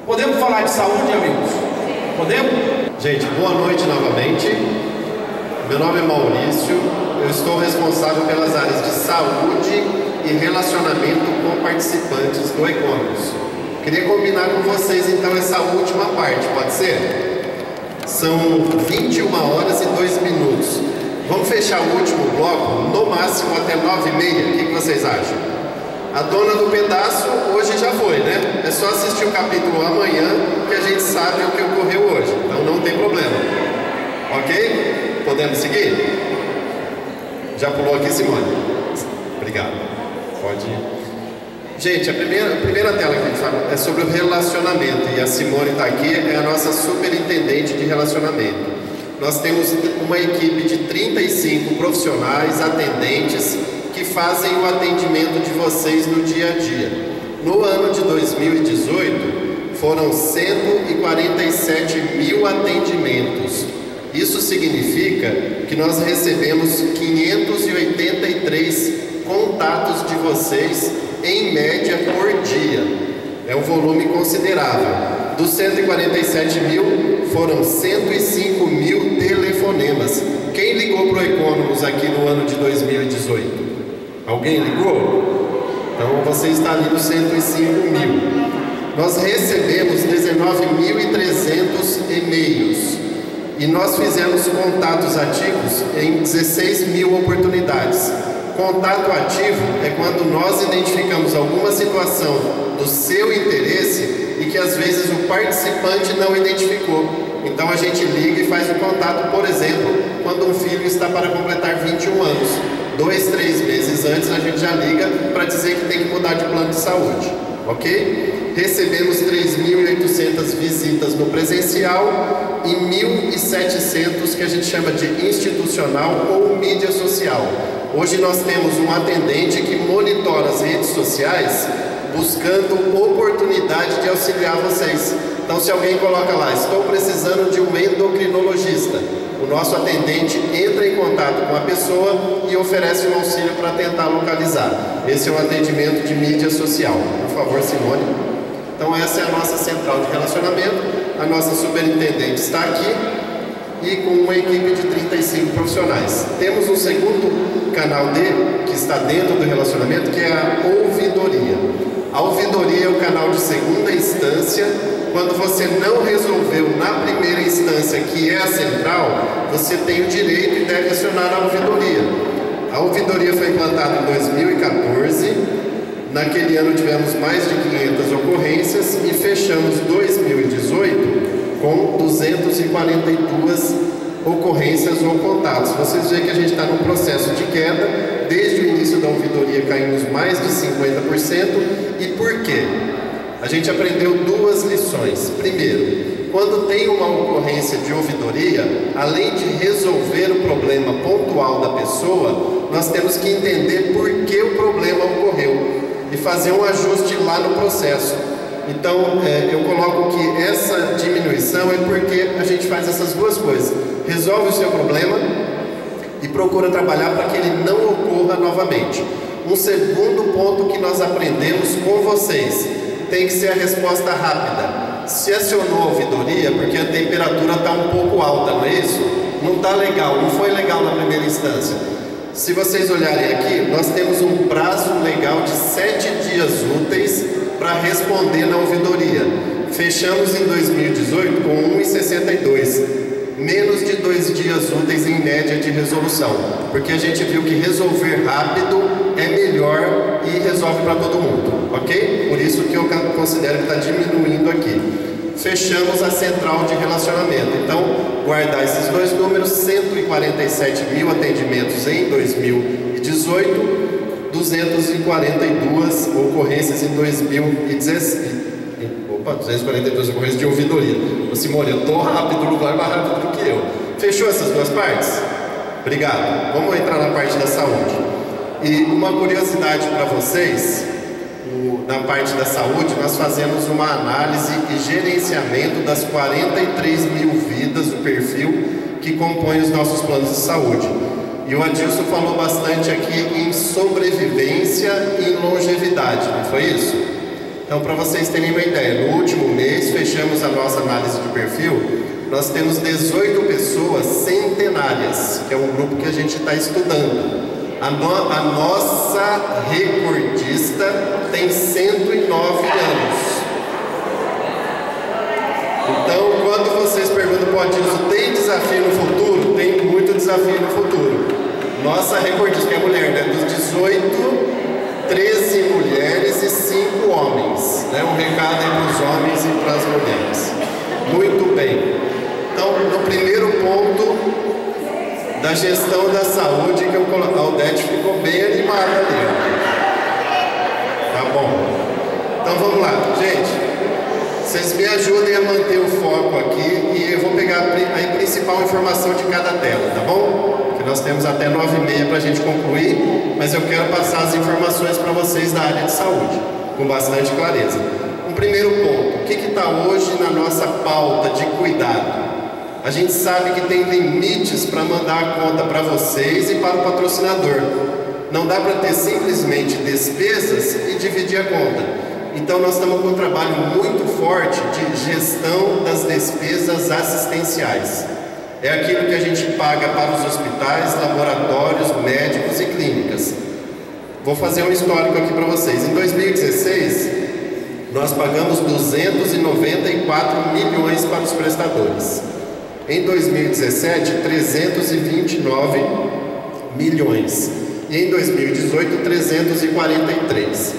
Podemos falar de saúde, amigos? Podemos? Gente, boa noite novamente. Meu nome é Maurício, eu estou responsável pelas áreas de saúde e relacionamento com participantes do E-Commerce. Queria combinar com vocês então essa última parte, pode ser? São 21 horas e 2 minutos. Vamos fechar o último bloco, no máximo até 9h30, o que vocês acham? A dona do pedaço hoje já foi, né? É só assistir o capítulo amanhã que a gente sabe o que ocorreu hoje, então não tem problema. Ok? Podemos seguir? Já pulou aqui, Simone? Obrigado. Pode ir. Gente, a primeira tela que a gente fala é sobre o relacionamento, e a Simone está aqui, é a nossa superintendente de relacionamento. Nós temos uma equipe de 35 profissionais, atendentes, que fazem o atendimento de vocês no dia a dia. No ano de 2018, foram 147 mil atendimentos. Isso significa que nós recebemos 583 contatos de vocês, em média, por dia. É um volume considerável. Dos 147 mil, foram 105 mil telefonemas. Quem ligou para o E-Commerce aqui no ano de 2018? Alguém ligou? Então você está ali nos 105 mil. Nós recebemos 19.300 e-mails e nós fizemos contatos ativos em 16 mil oportunidades. Contato ativo é quando nós identificamos alguma situação do seu interesse e que às vezes o participante não identificou. Então a gente liga e faz o contato, por exemplo, quando um filho está para completar 21 anos. 2, 3 meses antes a gente já liga para dizer que tem que mudar de plano de saúde, ok? Recebemos 3.800 visitas no presencial e 1.700 que a gente chama de institucional ou mídia social. Hoje nós temos um atendente que monitora as redes sociais buscando oportunidade de auxiliar vocês. Então se alguém coloca lá, estou precisando de um endocrinologista, o nosso atendente entra em contato com a pessoa e oferece um auxílio para tentar localizar. Esse é um atendimento de mídia social. Por favor, Simone. Então essa é a nossa central de relacionamento. A nossa superintendente está aqui e com uma equipe de 35 profissionais. Temos um segundo canal que está dentro do relacionamento, que é a ouvidoria. A ouvidoria é o canal de segunda instância. Quando você não resolveu na primeira instância, que é a central, você tem o direito e deve acionar a ouvidoria. A ouvidoria foi implantada em 2014. Naquele ano tivemos mais de 500 ocorrências e fechamos 2018 com 242 ocorrências ou contatos. Vocês veem que a gente está num processo de queda. Desde o início da ouvidoria caímos mais de 50%. E por quê? A gente aprendeu duas lições. Primeiro, quando tem uma ocorrência de ouvidoria, além de resolver o problema pontual da pessoa, nós temos que entender por que o problema ocorreu e fazer um ajuste lá no processo. Então, eu coloco que essa diminuição é porque a gente faz essas duas coisas. Resolve o seu problema e procura trabalhar para que ele não ocorra novamente. Um segundo ponto que nós aprendemos com vocês, tem que ser a resposta rápida. Se acionou a ouvidoria, porque a temperatura está um pouco alta, não é isso? Não está legal, não foi legal na primeira instância. Se vocês olharem aqui, nós temos um prazo legal de 7 dias úteis para responder na ouvidoria. Fechamos em 2018 com 1,62. Menos de 2 dias úteis em média de resolução, porque a gente viu que resolver rápido é melhor e resolve para todo mundo, ok? Por isso que eu considero que está diminuindo aqui. Fechamos a central de relacionamento. Então, guardar esses dois números: 147 mil atendimentos em 2018, 242 ocorrências em 2016. 242 ocorrências de ouvidoria. Ô Simone, eu estou rápido, não vai mais rápido do que eu. Fechou essas duas partes? Obrigado. Vamos entrar na parte da saúde. E uma curiosidade para vocês, na parte da saúde, nós fazemos uma análise e gerenciamento das 43 mil vidas do perfil que compõem os nossos planos de saúde. E o Adilson falou bastante aqui em sobrevivência e longevidade, não foi isso? Então, para vocês terem uma ideia, no último mês, fechamos a nossa análise de perfil, nós temos 18 pessoas centenárias, que é um grupo que a gente está estudando. A nossa recordista tem 109 anos. Então, quando vocês perguntam para o Adilson, tem desafio no futuro? Tem muito desafio no futuro. Nossa recordista, que é mulher, né? Dos 18, 13 mulheres e 5 homens. Né? Um recado aí para os homens e para as mulheres. Muito bem. Então, no primeiro ponto da gestão da saúde, que eu coloquei, a Odete ficou bem animada ali. Tá bom. Então, vamos lá. Gente, vocês me ajudem a manter o foco aqui e eu vou pegar a principal informação de cada tela, tá bom? Porque nós temos até 9h30 para a gente concluir, mas eu quero passar as informações para vocês da área de saúde, com bastante clareza. Um primeiro ponto, o que está hoje na nossa pauta de cuidado? A gente sabe que tem limites para mandar a conta para vocês e para o patrocinador. Não dá para ter simplesmente despesas e dividir a conta. Então nós estamos com um trabalho muito forte de gestão das despesas assistenciais. É aquilo que a gente paga para os hospitais, laboratórios, médicos e clínicas. Vou fazer um histórico aqui para vocês. Em 2016, nós pagamos 294 milhões para os prestadores. Em 2017, 329 milhões. E em 2018, 343.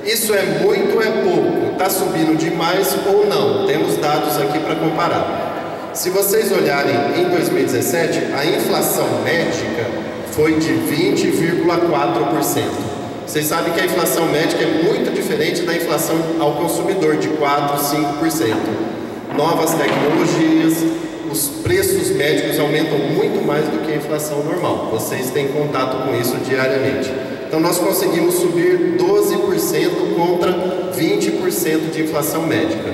Isso é muito ou é pouco? Está subindo demais ou não? Temos dados aqui para comparar. Se vocês olharem em 2017, a inflação médica foi de 20,4%. Vocês sabem que a inflação médica é muito diferente da inflação ao consumidor, de 4, 5%. Novas tecnologias, os preços médicos aumentam muito mais do que a inflação normal. Vocês têm contato com isso diariamente. Então nós conseguimos subir 12% contra 20% de inflação médica.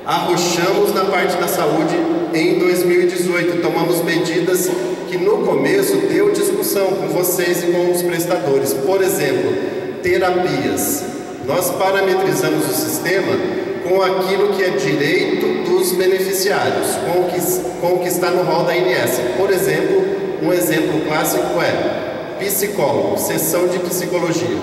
Arrochamos na parte da saúde em 2018. Tomamos medidas que no começo deu discussão com vocês e com os prestadores. Por exemplo, terapias. Nós parametrizamos o sistema com aquilo que é direito dos beneficiários, com o que está no rol da ANS. Por exemplo, um exemplo clássico é psicólogo, sessão de psicologia.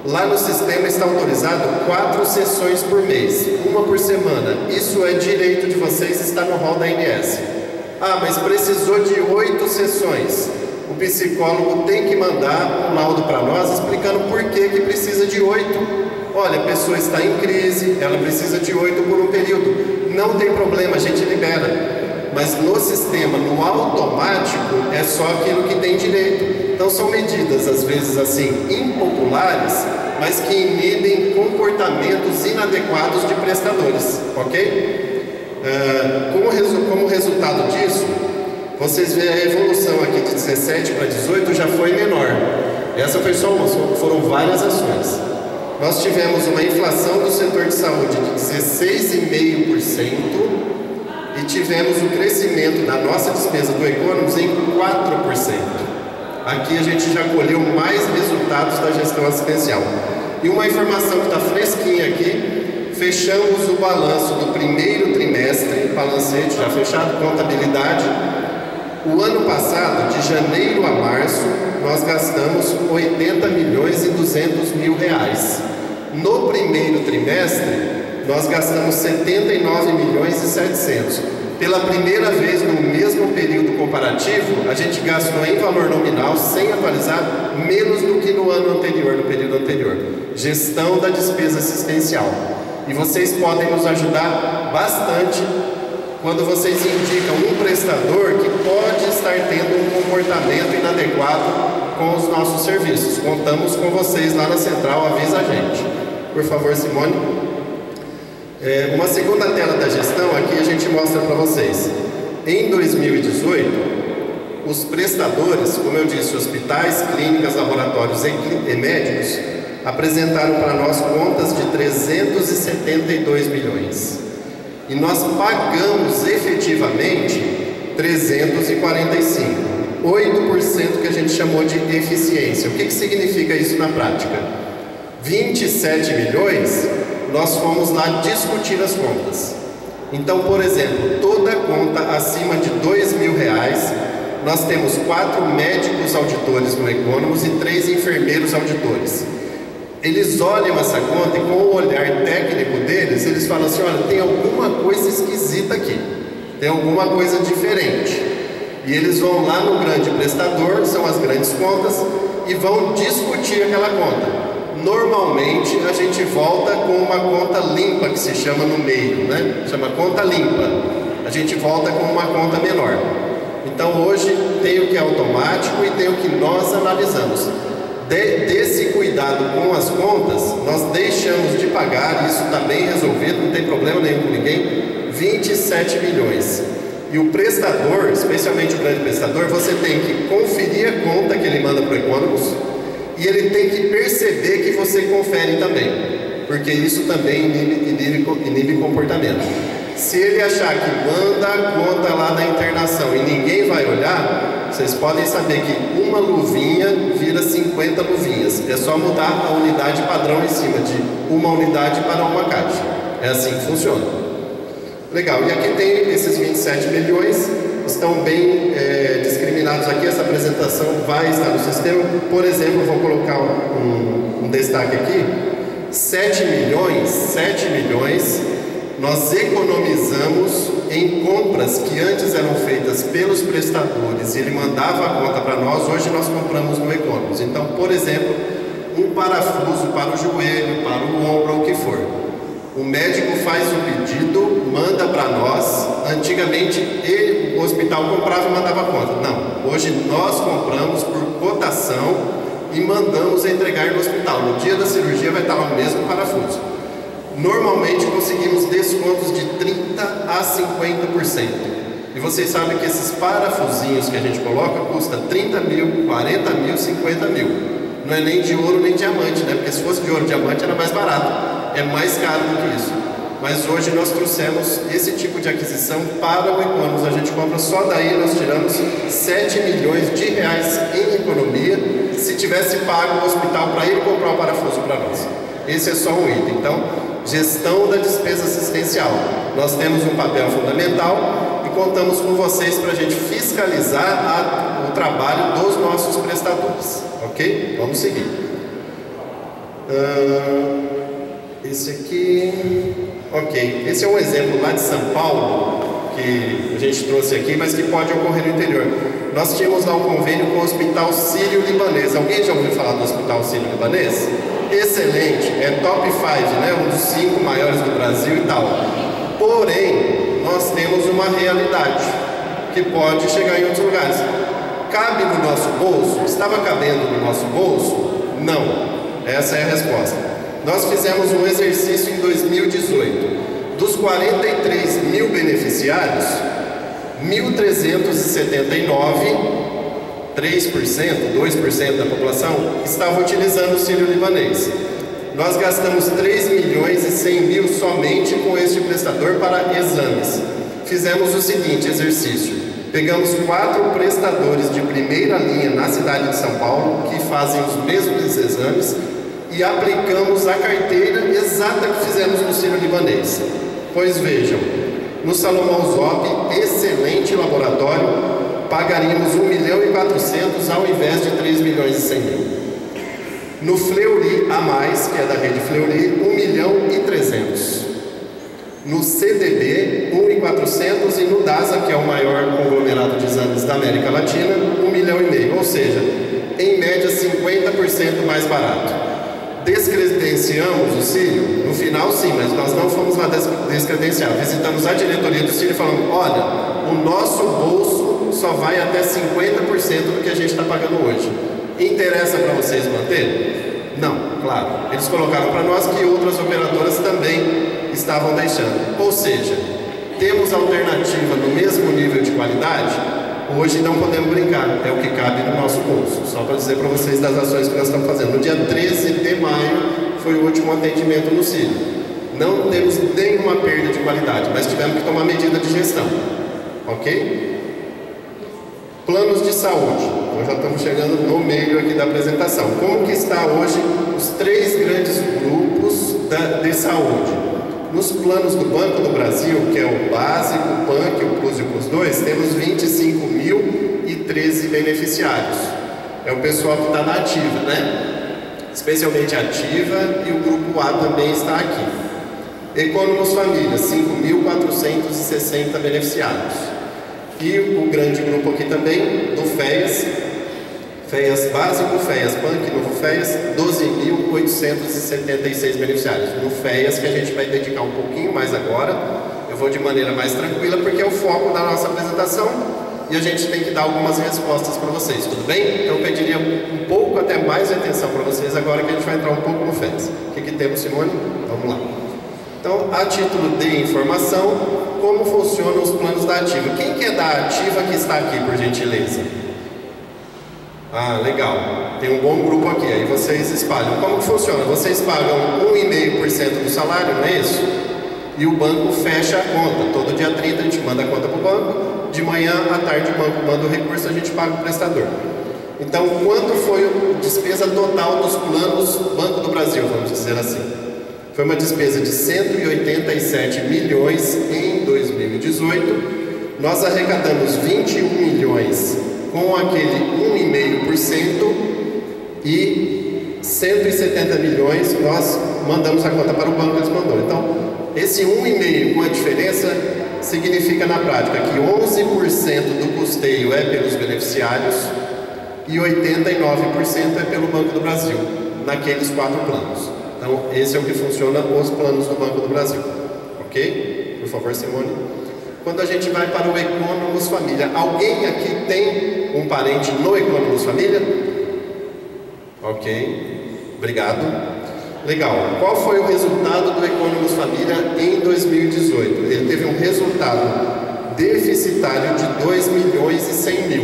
Lá no sistema está autorizado 4 sessões por mês, uma por semana. Isso é direito de vocês, está no rol da ANS. Ah, mas precisou de 8 sessões. O psicólogo tem que mandar um laudo para nós explicando por que precisa de 8. Olha, a pessoa está em crise, ela precisa de 8 por um período. Não tem problema, a gente libera. Mas no sistema, no automático, é só aquilo que tem direito. Então são medidas, às vezes assim, impopulares, mas que inibem comportamentos inadequados de prestadores, ok? Como resultado disso, vocês veem a evolução aqui de 17 para 18 já foi menor. Essa foi só uma, foram várias ações. Nós tivemos uma inflação do setor de saúde de 16,5% e tivemos o crescimento da nossa despesa do Economus em 4%. Aqui a gente já colheu mais resultados da gestão assistencial. E uma informação que está fresquinha aqui, fechamos o balanço do primeiro trimestre, balancete já fechado, contabilidade. O ano passado, de janeiro a março, nós gastamos 80 milhões e 200 mil reais. No primeiro trimestre, nós gastamos 79 milhões e 700. Pela primeira vez no mesmo período comparativo, a gente gastou em valor nominal, sem atualizar, menos do que no ano anterior, no período anterior. Gestão da despesa assistencial. E vocês podem nos ajudar bastante quando vocês indicam um prestador que pode estar tendo um comportamento inadequado com os nossos serviços. Contamos com vocês lá na central, avisa a gente. Por favor, Simone. Uma segunda tela da gestão, aqui a gente mostra para vocês. Em 2018, os prestadores, como eu disse, hospitais, clínicas, laboratórios e médicos, apresentaram para nós contas de 372 milhões. E nós pagamos efetivamente 345. 8% que a gente chamou de eficiência. O que significa isso na prática? 27 milhões nós fomos lá discutir as contas. Então, por exemplo, toda conta acima de R$2.000, nós temos 4 médicos auditores no e-Conômicos e 3 enfermeiros auditores. Eles olham essa conta e com o olhar técnico deles, eles falam assim, olha, tem alguma coisa esquisita aqui, tem alguma coisa diferente. E eles vão lá no grande prestador, são as grandes contas, e vão discutir aquela conta. Normalmente a gente volta com uma conta limpa, que se chama no meio, né? Chama conta limpa. A gente volta com uma conta menor. Então hoje tem o que é automático e tem o que nós analisamos. Desse cuidado com as contas, nós deixamos de pagar, isso está bem resolvido, não tem problema nenhum com ninguém, 27 milhões. E o prestador, especialmente o grande prestador, você tem que conferir a conta que ele manda para o e-Conômicos e ele tem que perceber que você confere também, porque isso também inibe comportamento. Se ele achar que manda a conta lá da internação e ninguém vai olhar, vocês podem saber que uma luvinha vira 50 luvinhas. É só mudar a unidade padrão em cima de uma unidade para uma caixa. É assim que funciona. Legal, e aqui tem esses 27 milhões, estão bem discriminados aqui. Essa apresentação vai estar no sistema. Por exemplo, vou colocar um destaque aqui. 7 milhões nós economizamos em compras que antes eram feitas pelos prestadores e ele mandava a conta para nós, hoje nós compramos no e-Conômicos. Então, por exemplo, um parafuso para o joelho, para o ombro, ou o que for. O médico faz o pedido, manda para nós. Antigamente o hospital comprava e mandava a conta. Não, hoje nós compramos por cotação e mandamos entregar no hospital. No dia da cirurgia vai estar lá o mesmo parafuso. Normalmente conseguimos descontos de 30% a 50%. E vocês sabem que esses parafusinhos que a gente coloca custa 30 mil, 40 mil, 50 mil. Não é nem de ouro nem diamante, né? Porque se fosse de ouro e diamante era mais barato. É mais caro do que isso. Mas hoje nós trouxemos esse tipo de aquisição para o e-Conômicos. A gente compra só daí, nós tiramos 7 milhões de reais em economia. Se tivesse pago o hospital para ele comprar o parafuso para nós. Esse é só um item. Então, gestão da despesa assistencial. Nós temos um papel fundamental e contamos com vocês para a gente fiscalizar o trabalho dos nossos prestadores. Ok? Vamos seguir. Esse aqui... Ok. Esse é um exemplo lá de São Paulo, que a gente trouxe aqui, mas que pode ocorrer no interior. Nós tínhamos lá um convênio com o Hospital Sírio-Libanês. Alguém já ouviu falar do Hospital Sírio-Libanês? Excelente, é top 5, né? Um dos 5 maiores do Brasil e tal. Porém, nós temos uma realidade que pode chegar em outros lugares. Cabe no nosso bolso? Estava cabendo no nosso bolso? Não. Essa é a resposta. Nós fizemos um exercício em 2018. Dos 43 mil beneficiários, 1.379, 3%, 2% da população, estavam utilizando o Sírio-Libanês. Nós gastamos 3 milhões e 100 mil somente com este prestador para exames. Fizemos o seguinte exercício. Pegamos 4 prestadores de primeira linha na cidade de São Paulo, que fazem os mesmos exames, e aplicamos a carteira exata que fizemos no Sírio-Libanês. Pois vejam, no Salomão Zop, excelente laboratório, pagaríamos 1.400.000 ao invés de 3 milhões e 100 mil. No Fleury a mais, que é da rede Fleury, 1.300.000. No CDB, 1.400.000 e no DASA, que é o maior conglomerado de exames da América Latina, 1,5 milhão. Ou seja, em média 50% mais barato. Descredenciamos o Sírio? No final sim, mas nós não fomos lá descredenciar. Visitamos a diretoria do Sírio e falamos, olha, o nosso bolso só vai até 50% do que a gente está pagando hoje. Interessa para vocês manter? Não, claro. Eles colocaram para nós que outras operadoras também estavam deixando. Ou seja, temos alternativa no mesmo nível de qualidade? Hoje não podemos brincar, é o que cabe no nosso bolso. Só para dizer para vocês das ações que nós estamos fazendo. No dia 13 de maio foi o último atendimento no Sírio. Não temos nenhuma perda de qualidade, mas tivemos que tomar medida de gestão. Ok? Planos de saúde. Nós já estamos chegando no meio aqui da apresentação. Como que está hoje os 3 grandes grupos de saúde. Nos planos do Banco do Brasil, que é o básico, o PANC, o Plus e o Plus 2, temos 25.013 beneficiários. É o pessoal que está na ativa, né? Especialmente ativa, e o grupo A também está aqui. Econômicos Família, 5.460 beneficiários. E o grande grupo aqui também, do FEAS, FEAS básico, FEAS PANC, novo FEAS, 12.876 beneficiários. No FEAS, que a gente vai dedicar um pouquinho mais agora, eu vou de maneira mais tranquila, porque é o foco da nossa apresentação e a gente tem que dar algumas respostas para vocês, tudo bem? Então eu pediria um pouco até mais de atenção para vocês agora, que a gente vai entrar um pouco no FEAS. O que temos, Simone? Vamos lá. Então, a título de informação, como funcionam os planos da ativa? Quem que é da ativa que está aqui, por gentileza? Ah, legal. Tem um bom grupo aqui. Aí vocês espalham. Como que funciona? Vocês pagam 1,5% do salário, não é isso? E o banco fecha a conta. Todo dia 30 a gente manda a conta para o banco. De manhã à tarde o banco manda o recurso, a gente paga o prestador. Então, quanto foi a despesa total dos planos Banco do Brasil, vamos dizer assim? Foi uma despesa de 187 milhões em 2018. Nós arrecadamos 21 milhões com aquele 1,5% e 170 milhões nós mandamos a conta para o banco, eles mandou. Então, esse 1,5% com a diferença significa na prática que 11% do custeio é pelos beneficiários e 89% é pelo Banco do Brasil, naqueles 4 planos. Então, esse é o que funciona os planos do Banco do Brasil. Ok? Por favor, Simone. Quando a gente vai para o Econômicos Família, alguém aqui tem um parente no Econômicos Família? Ok, obrigado. Legal. Qual foi o resultado do Econômicos Família em 2018? Ele teve um resultado deficitário de 2 milhões e 100 mil.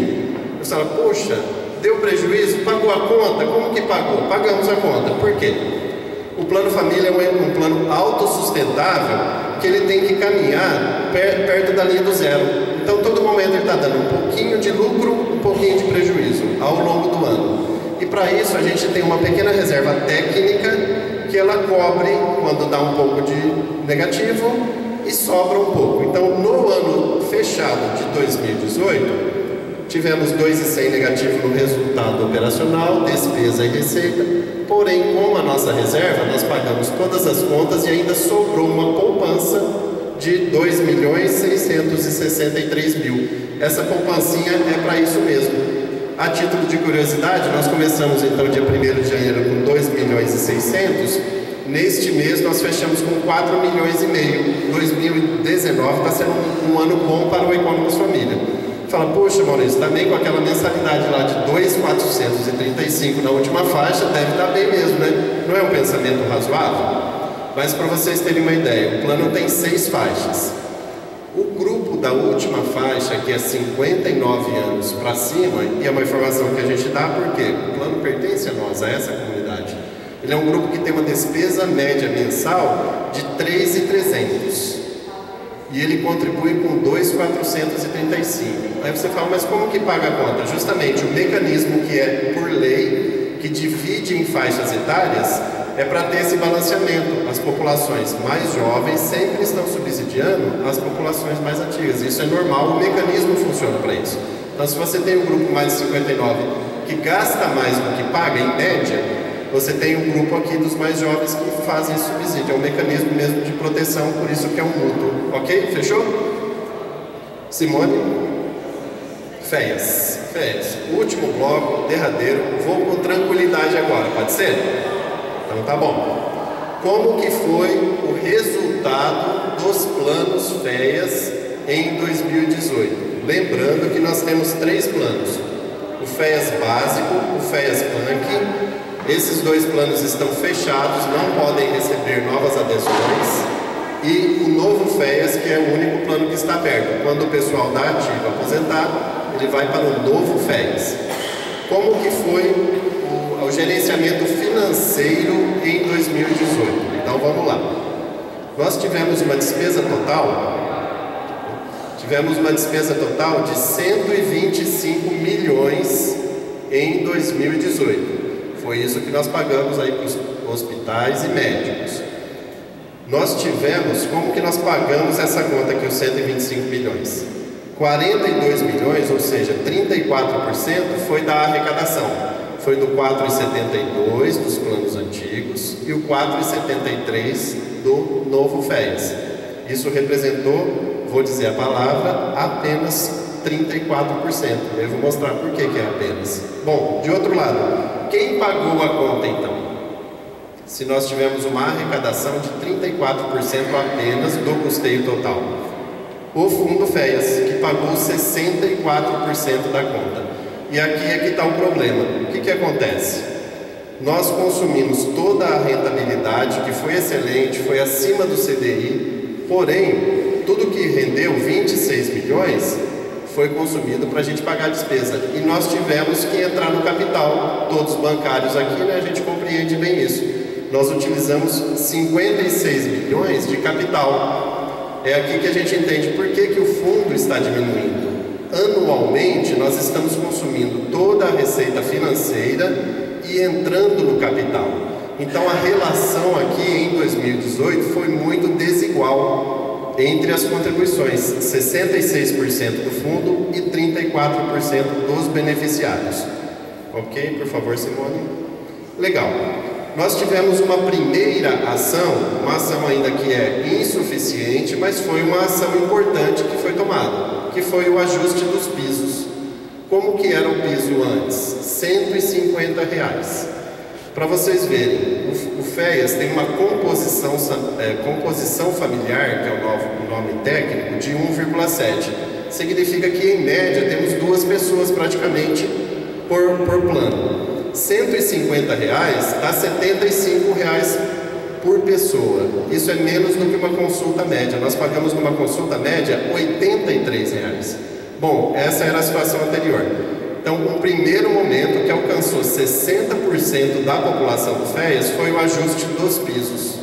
Você fala, poxa, deu prejuízo? Pagou a conta? Como que pagou? Pagamos a conta. Por quê? O Plano Família é um plano autossustentável que ele tem que caminhar perto da linha do zero. Então, todo momento ele está dando um pouquinho de lucro, um pouquinho de prejuízo ao longo do ano. E para isso, a gente tem uma pequena reserva técnica que ela cobre quando dá um pouco de negativo e sobra um pouco. Então, no ano fechado de 2018, tivemos 2,100 negativo no resultado operacional, despesa e receita. Porém, com a nossa reserva, nós pagamos todas as contas e ainda sobrou uma poupança de 2.663.000. Essa poupancinha é para isso mesmo. A título de curiosidade, nós começamos então dia 1º de janeiro com 2.600.000. Neste mês nós fechamos com 4,5 milhões. 2019 está sendo um ano bom para o Econômicos Família. Fala, poxa, Maurício, também com aquela mensalidade lá de 2.435 na última faixa, deve estar bem mesmo, né? Não é um pensamento razoável? Mas para vocês terem uma ideia, o plano tem 6 faixas. O grupo da última faixa, que é 59 anos para cima, e é uma informação que a gente dá porque o plano pertence a nós, a essa comunidade. Ele é um grupo que tem uma despesa média mensal de 3.300. E ele contribui com 2.435. Aí você fala, mas como que paga a conta? Justamente o mecanismo que é por lei, que divide em faixas etárias, é para ter esse balanceamento. As populações mais jovens sempre estão subsidiando as populações mais antigas. Isso é normal, o mecanismo funciona para isso. Então, se você tem um grupo mais de 59 que gasta mais do que paga, em média, você tem um grupo aqui dos mais jovens que fazem subsídio. É um mecanismo mesmo de proteção, por isso que é um mútuo. Ok? Fechou? Simone? FEAS. Último bloco, derradeiro. Vou com tranquilidade agora, pode ser? Então tá bom. Como que foi o resultado dos planos FEAS em 2018? Lembrando que nós temos 3 planos. O FEAS básico, o FEAS PANC. Esses 2 planos estão fechados, não podem receber novas adesões. E o novo FEAS, que é o único plano que está aberto. Quando o pessoal da ativa aposentar, ele vai para o novo FEAS. Como que foi o gerenciamento financeiro em 2018? Então vamos lá. Nós tivemos uma despesa total de 125 milhões em 2018. Foi isso que nós pagamos aí para os hospitais e médicos. Nós tivemos, como que nós pagamos essa conta aqui, os 125 milhões? 42 milhões, ou seja, 34% foi da arrecadação. Foi do 4,72 dos planos antigos e o 4,73 do novo FEAS. Isso representou, vou dizer a palavra, apenas 34%. Eu vou mostrar por que é apenas. Bom, de outro lado, quem pagou a conta então? Se nós tivemos uma arrecadação de 34% apenas do custeio total. O Fundo FEAS, que pagou 64% da conta. E aqui é que está o problema. O que acontece? Nós consumimos toda a rentabilidade, que foi excelente, foi acima do CDI, porém, tudo que rendeu 26 milhões foi consumido para a gente pagar a despesa. E nós tivemos que entrar no capital, todos bancários aqui, né, a gente compreende bem isso. Nós utilizamos 56 milhões de capital. É aqui que a gente entende por que o fundo está diminuindo. Anualmente, nós estamos consumindo toda a receita financeira e entrando no capital. Então, a relação aqui em 2018 foi muito desigual entre as contribuições, 66% do fundo e 34% dos beneficiários. Ok? Por favor, Simone. Legal. Nós tivemos uma primeira ação, uma ação ainda que é insuficiente, mas foi uma ação importante que foi tomada, que foi o ajuste dos pisos. Como que era o piso antes? R$150. Para vocês verem, o FEAS tem uma composição familiar, que é o nome técnico, de 1,7. Significa que, em média, temos 2 pessoas praticamente por plano. R$150 dá R$75 por pessoa. Isso é menos do que uma consulta média. Nós pagamos numa consulta média R$83. Bom, essa era a situação anterior. Então, um primeiro momento que alcançou 60% da população do FEAS foi o ajuste dos pisos.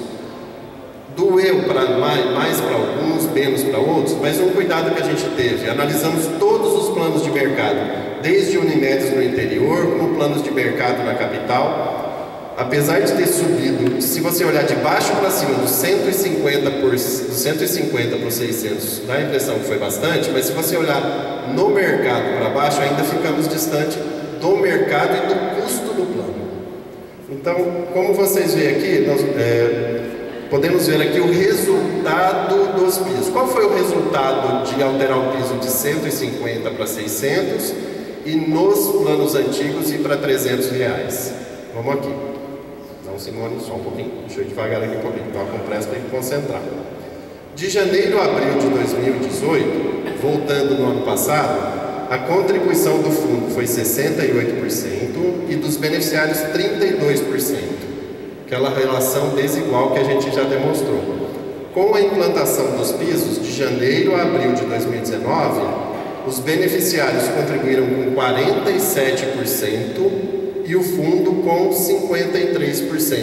Doeu mais para alguns, menos para outros, mas um cuidado que a gente teve, analisamos todos os planos de mercado, desde Unimedes no interior, como planos de mercado na capital. Apesar de ter subido, se você olhar de baixo para cima, dos 150 para os 600, dá a impressão que foi bastante, mas se você olhar no mercado para baixo, ainda ficamos distante do mercado e do custo do plano. Então, como vocês veem aqui, nós podemos ver aqui o resultado dos pisos. Qual foi o resultado de alterar o piso de 150 para 600 e nos planos antigos ir para R$300? Vamos aqui. Não, Simone, só um pouquinho. Deixa eu devagar aqui um pouquinho, então com pressa para me concentrar. De janeiro a abril de 2018, voltando no ano passado, a contribuição do fundo foi 68% e dos beneficiários 32%. Aquela relação desigual que a gente já demonstrou. Com a implantação dos pisos, de janeiro a abril de 2019, os beneficiários contribuíram com 47% e o fundo com 53%.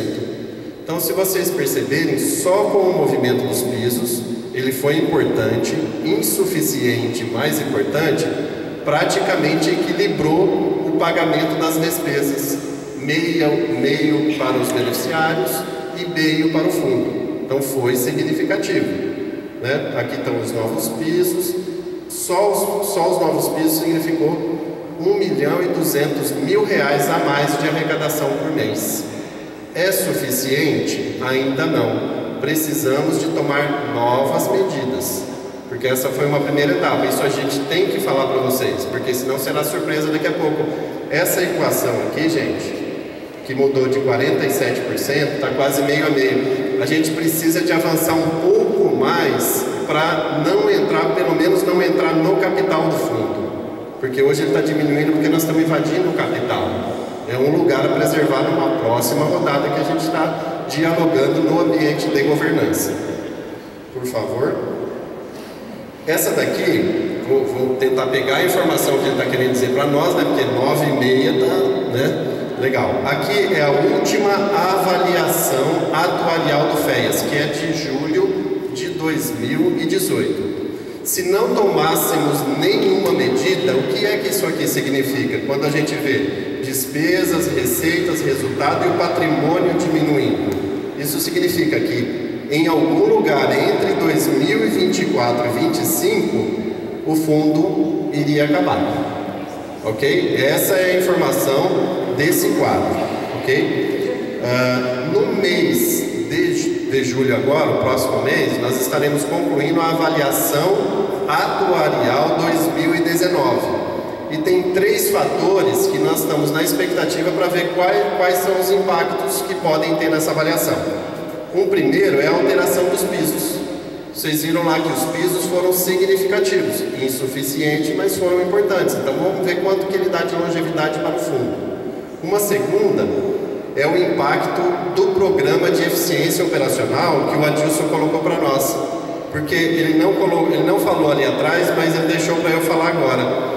Então, se vocês perceberem, só com o movimento dos pisos, ele foi importante, insuficiente, mais importante, praticamente equilibrou o pagamento das despesas, meio para os beneficiários e meio para o fundo. Então, foi significativo, né? Aqui estão os novos pisos, só os novos pisos significou R$1.200.000 a mais de arrecadação por mês. É suficiente? Ainda não. Precisamos de tomar novas medidas, porque essa foi uma primeira etapa. Isso a gente tem que falar para vocês, porque senão será surpresa daqui a pouco. Essa equação aqui, gente, que mudou de 47%, está quase meio a meio. A gente precisa de avançar um pouco mais para não entrar, pelo menos não entrar no capital do fundo, porque hoje ele está diminuindo porque nós estamos invadindo o capital. É um lugar a preservar numa próxima rodada que a gente está dialogando no ambiente de governança. Por favor. Essa daqui, vou tentar pegar a informação que ele está querendo dizer para nós, né? Porque 9h30 está, né? Legal. Aqui é a última avaliação atuarial do FEAS, que é de julho de 2018. Se não tomássemos nenhuma medida, o que é que isso aqui significa? Quando a gente vê despesas, receitas, resultado e o patrimônio diminuindo. Isso significa que em algum lugar entre 2024 e 2025, o fundo iria acabar. Ok? Essa é a informação desse quadro. Ok? No mês de julho agora, o próximo mês, nós estaremos concluindo a avaliação atuarial 2019. E tem 3 fatores que nós estamos na expectativa para ver quais são os impactos que podem ter nessa avaliação. O primeiro é a alteração dos pisos. Vocês viram lá que os pisos foram significativos, insuficientes, mas foram importantes. Então vamos ver quanto que ele dá de longevidade para o fundo. Uma segunda é o impacto do programa de eficiência operacional que o Adilson colocou para nós. Porque ele não falou ali atrás, mas ele deixou para eu falar agora.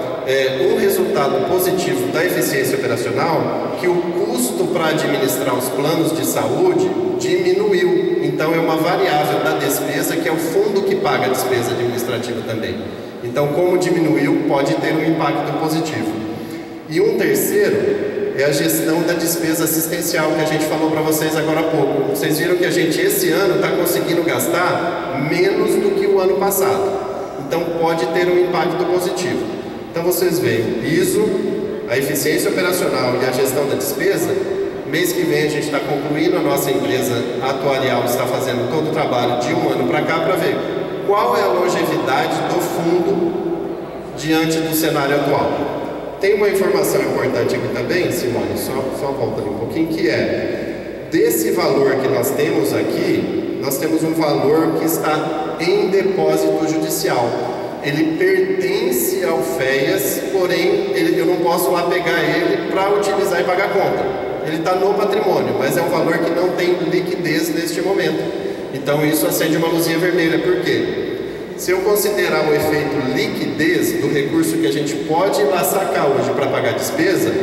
Um resultado positivo da eficiência operacional, que o custo para administrar os planos de saúde diminuiu. Então é uma variável da despesa, que é o fundo que paga a despesa administrativa também. Então, como diminuiu, pode ter um impacto positivo. E um terceiro é a gestão da despesa assistencial, que a gente falou para vocês agora há pouco. Vocês viram que a gente esse ano está conseguindo gastar menos do que o ano passado. Então pode ter um impacto positivo. Então vocês veem o piso, a eficiência operacional e a gestão da despesa. Mês que vem a gente está concluindo, a nossa empresa atuarial está fazendo todo o trabalho de um ano para cá para ver qual é a longevidade do fundo diante do cenário atual. Tem uma informação importante aqui também, Simone, só volta ali um pouquinho, que é desse valor que nós temos aqui, nós temos um valor que está em depósito judicial. Ele pertence ao FEAS, porém eu não posso lá pegar ele para utilizar e pagar a conta. Ele está no patrimônio, mas é um valor que não tem liquidez neste momento. Então isso acende uma luzinha vermelha. Por quê? Se eu considerar o efeito liquidez do recurso que a gente pode ir lá sacar hoje para pagar a despesa,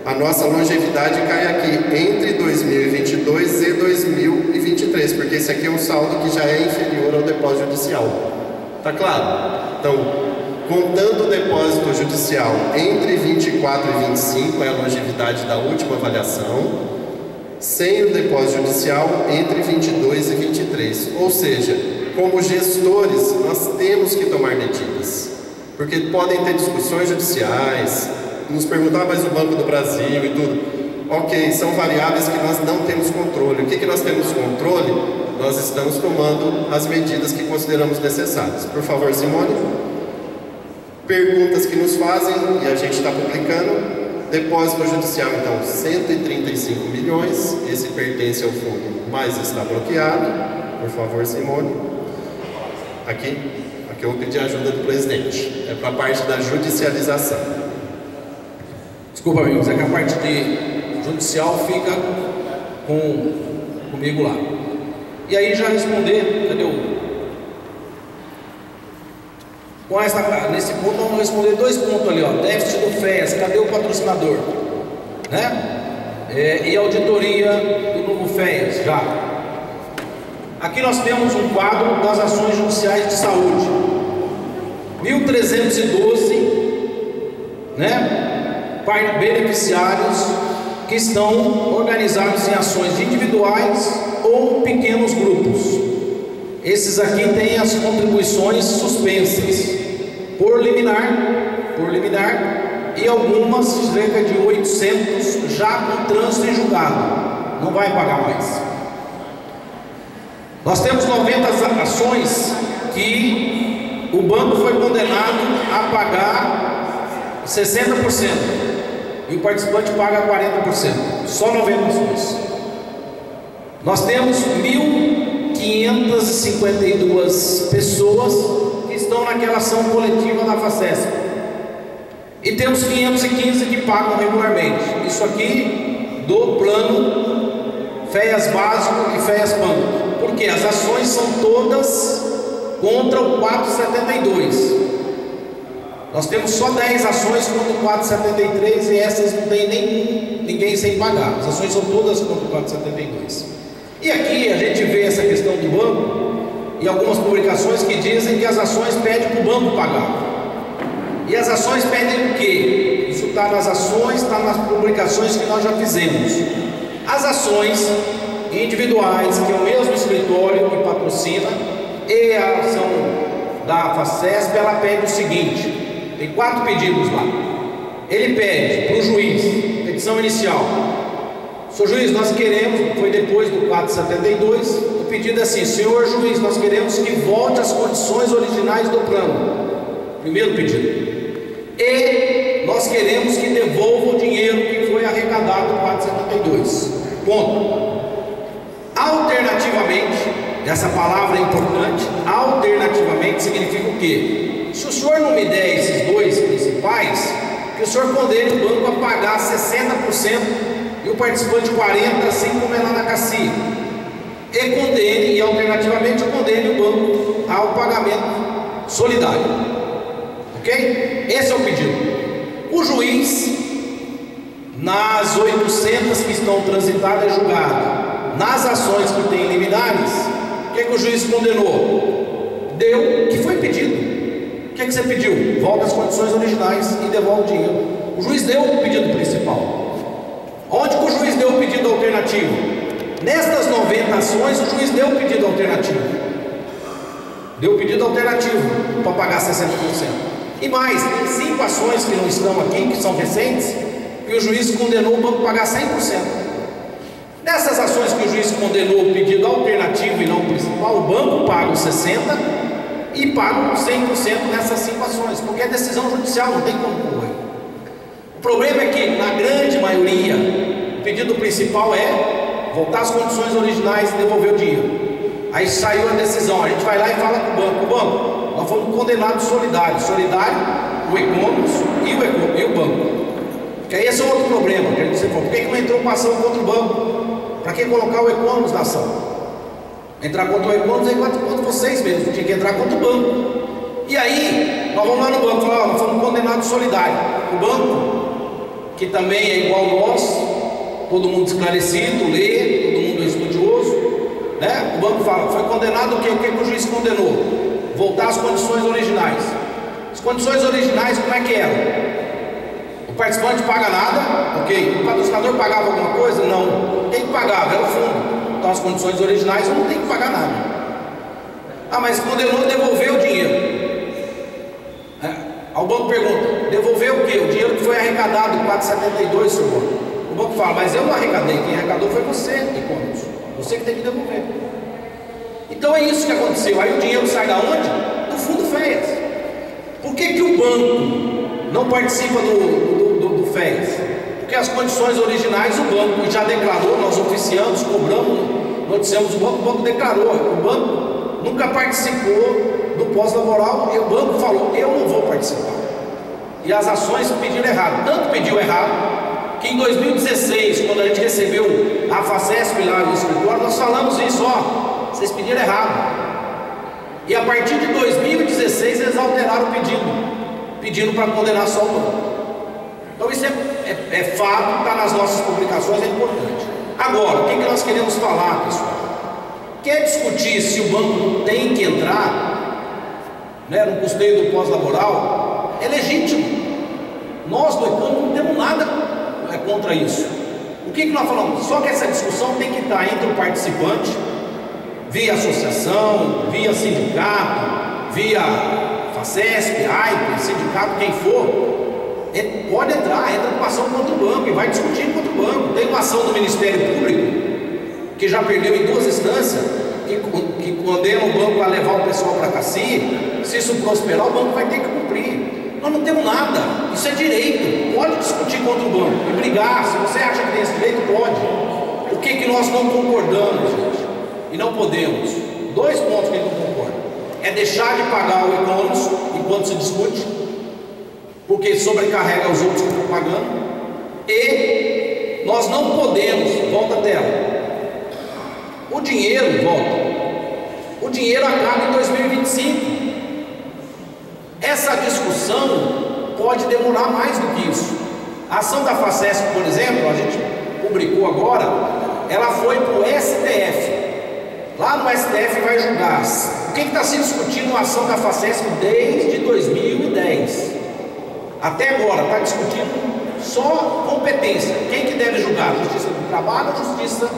a nossa longevidade cai aqui entre 2022 e 2023, porque esse aqui é um saldo que já é inferior ao depósito judicial. Tá claro? Então, contando o depósito judicial entre 24 e 25, é a longevidade da última avaliação, sem o depósito judicial entre 22 e 23. Ou seja, como gestores, nós temos que tomar medidas, porque podem ter discussões judiciais, nos perguntar, mas o Banco do Brasil e tudo. Ok, são variáveis que nós não temos controle. O que nós temos controle? Nós estamos tomando as medidas que consideramos necessárias. Por favor, Simone. Perguntas que nos fazem, e a gente está publicando. Depósito judicial, então, 135 milhões. Esse pertence ao fundo, mas está bloqueado. Por favor, Simone. Aqui eu vou pedir a ajuda do presidente. É para a parte da judicialização. Desculpa, amigos, é que a parte de judicial fica comigo lá. E aí já responder, cadê o... Nesse ponto vamos responder 2 pontos ali, ó. Déficit do FEAS, cadê o patrocinador? Né? E auditoria do novo FEAS, já. Aqui nós temos um quadro das ações judiciais de saúde. 1.312, né? Beneficiários que estão organizados em ações individuais ou pequenos grupos. Esses aqui têm as contribuições suspensas por liminar, e algumas, cerca de 800, já com trânsito em julgado, não vai pagar mais. Nós temos 90 ações que o banco foi condenado a pagar 60%, e o participante paga 40%, só 90 ações. Nós temos 1.552 pessoas que estão naquela ação coletiva da FACESP, e temos 515 que pagam regularmente. Isso aqui do plano FEAS básico e FEAS banco, porque as ações são todas contra o 472. Nós temos só 10 ações contra o 473, e essas não tem ninguém sem pagar. As ações são todas contra o 472. E aqui a gente vê essa questão do banco e algumas publicações que dizem que as ações pedem para o banco pagar. E as ações pedem o quê? Isso está nas ações, está nas publicações que nós já fizemos. As ações individuais, que é o mesmo escritório que patrocina, e a ação da FACESP, ela pede o seguinte: tem 4 pedidos lá. Ele pede para o juiz, petição inicial: senhor juiz, nós queremos, foi depois do 472, o pedido é assim: senhor juiz, nós queremos que volte às condições originais do plano. Primeiro pedido. E nós queremos que devolva o dinheiro que foi arrecadado no 472. Ponto. Alternativamente, essa palavra é importante, alternativamente significa o quê? Se o senhor não me der esses 2 principais, que o senhor condene o banco a pagar 60% e o participante 40%, assim como é lá na CACI. E condene, e alternativamente condene o banco ao pagamento solidário. Ok? Esse é o pedido. O juiz, nas 800 que estão transitadas, é julgado. Nas ações que têm liminares, o que o juiz condenou? Deu o que foi pedido. O que você pediu? Volta às condições originais e devolve o dinheiro. O juiz deu o pedido principal. Onde que o juiz deu o pedido alternativo? Nestas 90 ações, o juiz deu o pedido alternativo. Deu o pedido alternativo para pagar 60%. E mais, tem 5 ações que não estão aqui, que são recentes, e o juiz condenou o banco a pagar 100%. Nessas ações que o juiz condenou o pedido alternativo e não o principal, o banco paga os 60% e paga os 100% nessas 5 ações, porque é decisão judicial, não tem como correr. O problema é que, na grande maioria, o pedido principal é voltar às condições originais e devolver o dinheiro. Aí saiu a decisão, a gente vai lá e fala com o banco: o banco, nós fomos condenados solidários, o Economos e o banco. Porque aí esse é outro problema, que a gente falou: por que não entrou com ação contra o banco? Para que colocar o Economos na ação? Entrar contra o Economos é contra vocês mesmos, tinha que entrar contra o banco. E aí, nós vamos lá no banco e falar: nós fomos condenados solidários. O banco, que também é igual nós, todo mundo esclarecido, lê, todo mundo é estudioso, né? O banco fala: foi condenado o quê? O que o juiz condenou? Voltar às condições originais. As condições originais, como é que eram? O participante paga nada, ok? O patrocinador pagava alguma coisa? Não. Quem pagava? Era o fundo. Então as condições originais eu não tenho que pagar nada. Ah, mas condenou, devolveu o dinheiro. Ao banco pergunta: devolveu o quê? O dinheiro que foi arrecadado, 472, senhor banco. O banco fala: mas eu não arrecadei, quem arrecadou foi você, Economos. Você que tem que devolver. Então é isso que aconteceu. Aí o dinheiro sai da onde? Do fundo FES. Por que o banco não participa do FES? Porque as condições originais o banco já declarou, nós oficiamos, cobramos, noticiamos o banco declarou. O banco nunca participou do pós-laboral e o banco falou: eu não vou participar. E as ações pediram errado. Tanto pediu errado que em 2016, quando a gente recebeu a FACESP lá no escritório, nós falamos isso: ó, vocês pediram errado. E a partir de 2016 eles alteraram o pedindo para condenar só o banco. Então isso é fato, está nas nossas publicações, é importante. Agora, o que nós queremos falar, pessoal? Quer discutir se o banco tem que entrar, né, no custeio do pós-laboral? É legítimo. Nós do Economos não temos nada contra isso. O que nós falamos? Só que essa discussão tem que estar entre o participante, via associação, via sindicato, via FACESP, AIP, sindicato, quem for, pode entra com ação contra o banco e vai discutir contra o banco. Tem uma ação do Ministério Público, que já perdeu em 2 instâncias, que condena o banco a levar o pessoal para a CACI. Se isso prosperar, o banco vai ter que cumprir. Nós não temos nada, isso é direito. Pode discutir contra o banco e brigar. Se você acha que tem esse direito, pode. O que nós não concordamos, gente? E não podemos. 2 pontos que a gente não concorda: é deixar de pagar o Economos enquanto se discute, porque sobrecarrega os outros que estão pagando. E nós não podemos, volta a tela, o dinheiro acaba em 2025. Essa discussão pode demorar mais do que isso. A ação da FACESP, por exemplo, a gente publicou agora, ela foi para o STF. Lá no STF vai julgar. O que está se discutindo uma ação da FACESP desde 2010? Até agora está discutindo só competência. Quem que deve julgar? Justiça do Trabalho ou Justiça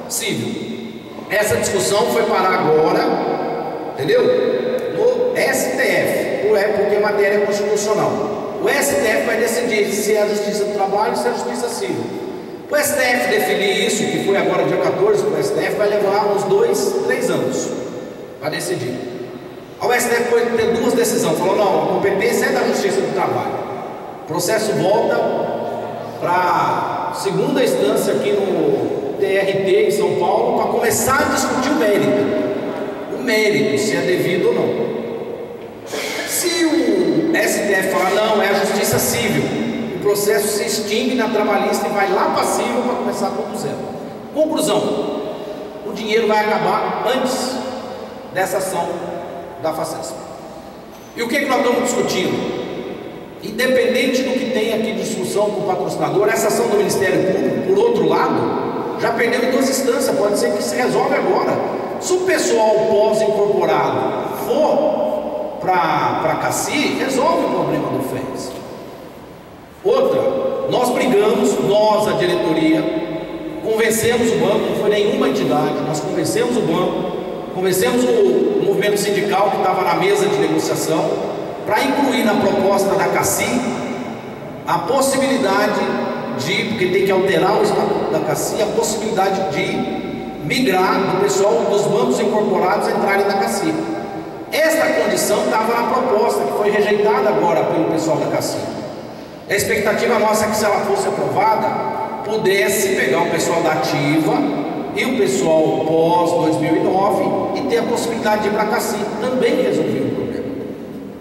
civil. Essa discussão foi parar agora, entendeu? No STF, porque é matéria constitucional. O STF vai decidir se é a Justiça do Trabalho ou se é a Justiça Civil. O STF definir isso, que foi agora dia 14, o STF vai levar uns 2, 3 anos para decidir. O STF foi ter duas decisões, falou: não, a competência é da Justiça do Trabalho. O processo volta para segunda instância aqui no TRT em São Paulo para começar a discutir o mérito, se é devido ou não. Se o STF falar não, é a Justiça Civil, o processo se extingue na trabalhista e vai lá para civil para começar tudo do zero. Conclusão: o dinheiro vai acabar antes dessa ação da FACESP. E o que nós estamos discutindo? Independente do que tem aqui de discussão com o patrocinador, essa ação do Ministério Público, por outro lado, já perdeu em 2 instâncias, pode ser que se resolve agora. Se o pessoal pós-incorporado for para a CACI, resolve o problema do FES. Outra, nós brigamos, a diretoria, convencemos o banco, não foi nenhuma entidade, nós convencemos o banco, convencemos o movimento sindical que estava na mesa de negociação, para incluir na proposta da CACI a possibilidade de, porque tem que alterar o estatuto da CACI, a possibilidade de migrar do pessoal dos bancos incorporados entrarem na CACI. Esta condição estava na proposta, que foi rejeitada agora pelo pessoal da CACI. A expectativa nossa é que, se ela fosse aprovada, pudesse pegar o pessoal da ativa e o pessoal pós 2009 e ter a possibilidade de ir para a CACI, também resolver o problema.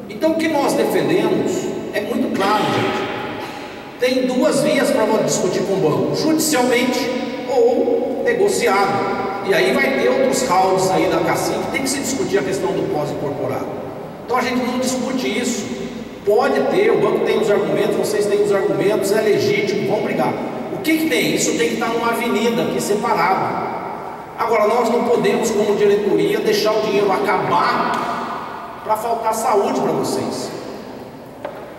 Então, o que nós defendemos é muito claro, gente. Tem 2 vias para discutir com o banco: judicialmente ou negociado. E aí vai ter outros rounds aí da CACI que tem que se discutir a questão do pós-incorporado. Então a gente não discute isso. Pode ter, o banco tem os argumentos, vocês têm os argumentos, é legítimo, vamos brigar. O que tem? Isso tem que estar numa avenida aqui separado. Agora, nós não podemos, como diretoria, deixar o dinheiro acabar para faltar saúde para vocês.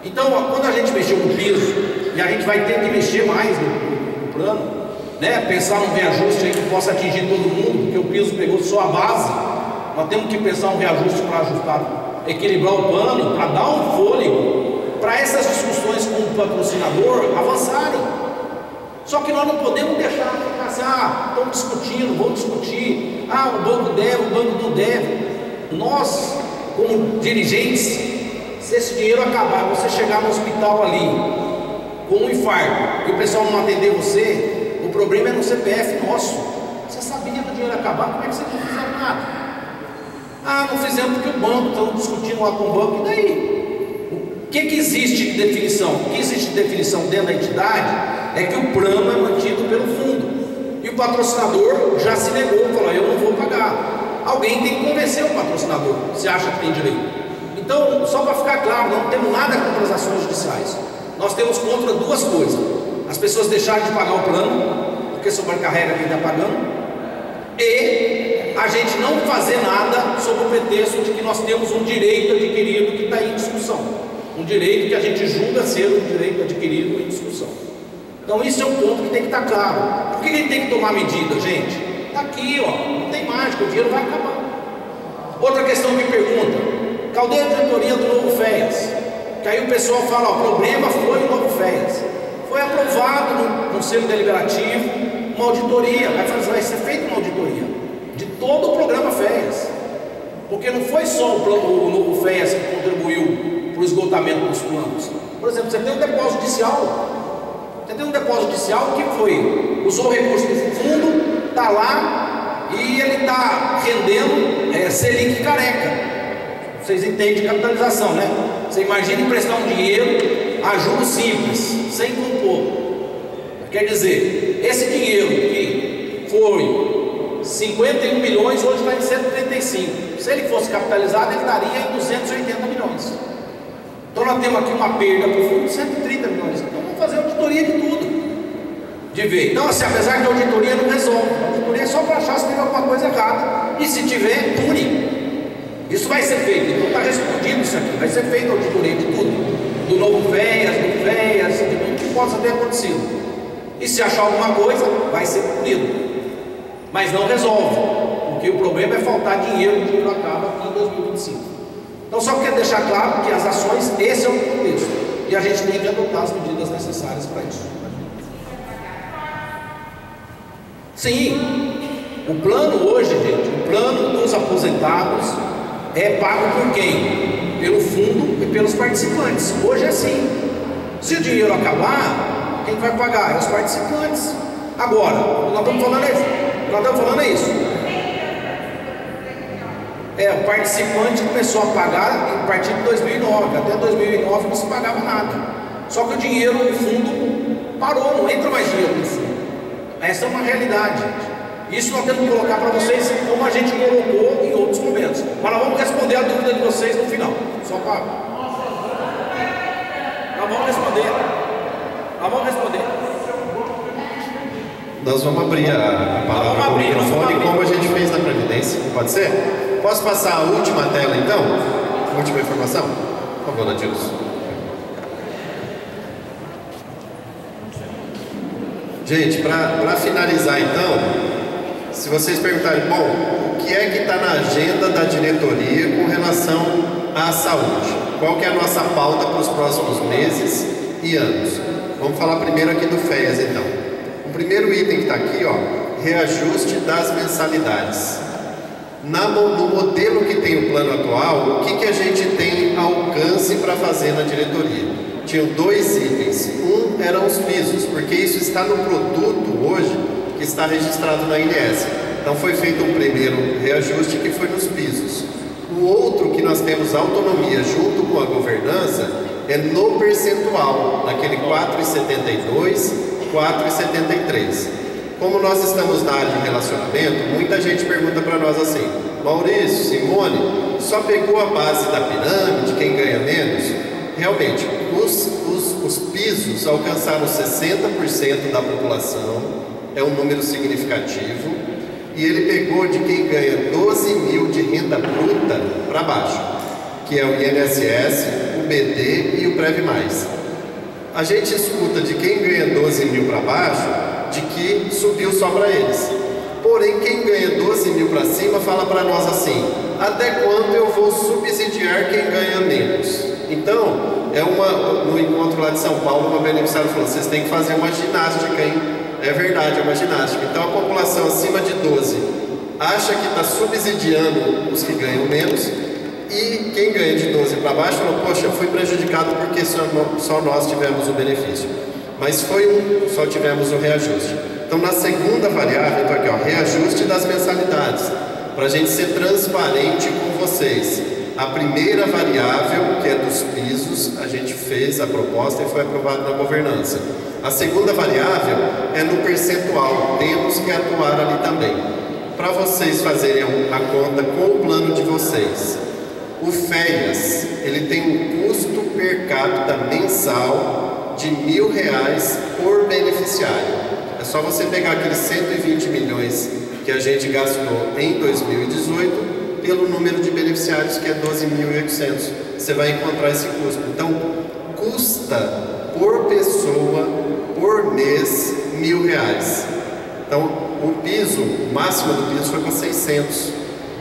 Então, quando a gente mexeu no piso, e a gente vai ter que mexer mais no plano, né? Pensar num reajuste aí que possa atingir todo mundo, porque o piso pegou só a base. Nós temos que pensar um reajuste para ajustar, equilibrar o plano, para dar um fôlego para essas discussões com o patrocinador avançarem. Só que nós não podemos deixar ficar assim: estamos discutindo, vamos discutir, o banco deve, o banco não deve. Nós, como dirigentes, se esse dinheiro acabar, você chegar no hospital ali com um infarto e o pessoal não atender você, o problema é no CPF nosso. Você sabia que o dinheiro ia acabar, como é que você não fizeram nada? Não fizemos porque o banco, estamos discutindo lá com o banco, e daí? O que existe de definição? O que existe de definição dentro da entidade é que o plano é mantido pelo fundo, e o patrocinador já se negou, falou: eu não vou pagar. Alguém tem que convencer o patrocinador, se acha que tem direito. Então, só para ficar claro, não temos nada contra as ações judiciais. Nós temos contra 2 coisas: as pessoas deixarem de pagar o plano, porque sobrecarrega quem está pagando, e a gente não fazer nada sob o pretexto de que nós temos um direito adquirido que está em discussão, um direito que a gente julga ser um direito adquirido em discussão. Então isso é um ponto que tem que estar claro. Por que a gente tem que tomar medida, gente? Está aqui, não tem mágica, o dinheiro vai acabar. Outra questão que pergunta: cadê a diretoria do Novo FEAS? Que aí o pessoal fala: o problema foi o Novo FEAS. Foi aprovado no Conselho Deliberativo uma auditoria, vai ser feita uma auditoria de todo o programa FEAS, porque não foi só o Novo FEAS que contribuiu para o esgotamento dos planos. Por exemplo, você tem um depósito judicial, que usou recursos do fundo, está lá e ele está rendendo Selic careca. Vocês entendem capitalização, né? Você imagina emprestar um dinheiro a juros simples, sem compor. Quer dizer, esse dinheiro que foi 51 milhões, hoje está em 135. Se ele fosse capitalizado, ele estaria em 280 milhões. Então nós temos aqui uma perda para o fundo de 130 milhões. Então vamos fazer auditoria de tudo, de ver. Então, assim, apesar que a auditoria não resolve, a auditoria é só para achar se tem alguma coisa errada, e se tiver, pune. Isso vai ser feito. Então está respondido isso aqui. Vai ser feita a auditoria de tudo, do Novo FEAS, do FEAS, de tudo que possa ter acontecido. E se achar alguma coisa, vai ser punido. mas não resolve, porque o problema é faltar dinheiro e o dinheiro acaba em 2025. Então só quero deixar claro que as ações, esse é o contexto, e a gente tem que adotar as medidas necessárias para isso. Sim, o plano hoje, gente, o plano dos aposentados é pago por quem? Pelo fundo e pelos participantes. Hoje é assim. Se o dinheiro acabar, quem vai pagar? É os participantes. Agora, nós estamos falando isso. O participante começou a pagar a partir de 2009. Até 2009 não se pagava nada. Só que o dinheiro no fundo parou, não entra mais dinheiro no fundo. Essa é uma realidade, gente. Isso nós temos que colocar para vocês, como a gente colocou em outros momentos. Mas nós vamos responder a dúvida de vocês no final. Só para... Nós vamos responder. Nós vamos abrir a palavra para o microfone, como a gente fez na Previdência. Pode ser? Posso passar a última tela, então? Última informação? Por favor, Natilson. Gente, para finalizar, então, se vocês perguntarem, bom, o que é que está na agenda da diretoria com relação à saúde? Qual que é a nossa pauta para os próximos meses e anos? Vamos falar primeiro aqui do FEAS, então. O primeiro item que está aqui, ó, reajuste das mensalidades. No modelo que tem o plano atual, o que a gente tem alcance para fazer na diretoria? Tinham dois itens. Um eram os pisos, porque isso está no produto hoje que está registrado na INS. Então foi feito um primeiro reajuste que foi nos pisos. O outro que nós temos autonomia junto com a governança é no percentual, naquele 4,72, 4,73. Como nós estamos na área de relacionamento, muita gente pergunta para nós assim: Maurício, Simone, só pegou a base da pirâmide, quem ganha menos? Realmente, os pisos alcançaram 60% da população, é um número significativo, e ele pegou de quem ganha 12 mil de renda bruta para baixo, que é o INSS, o BD e o Prev Mais. A gente escuta de quem ganha 12 mil para baixo, de que subiu só para eles. Porém, quem ganha 12 mil para cima fala para nós assim: até quando eu vou subsidiar quem ganha menos? Então, no encontro lá de São Paulo, uma beneficiária falou: vocês têm que fazer uma ginástica, hein? É verdade, é uma ginástica. Então, a população acima de 12 acha que está subsidiando os que ganham menos, e quem ganha de 12 para baixo falou: poxa, eu fui prejudicado porque só nós tivemos o benefício. Mas só tivemos o reajuste. Então, na segunda variável, então aqui, ó, reajuste das mensalidades, para a gente ser transparente com vocês. A primeira variável, que é dos pisos, a gente fez a proposta e foi aprovado na governança. A segunda variável é no percentual, temos que atuar ali também. Para vocês fazerem a conta com o plano de vocês, o FEAS, ele tem um custo per capita mensal de R$1.000 por beneficiário. É só você pegar aqueles 120 milhões que a gente gastou em 2018 pelo número de beneficiários, que é 12.800. Você vai encontrar esse custo. Então, custa por pessoa, por mês, R$1.000. Então, o piso, o máximo do piso foi para 600.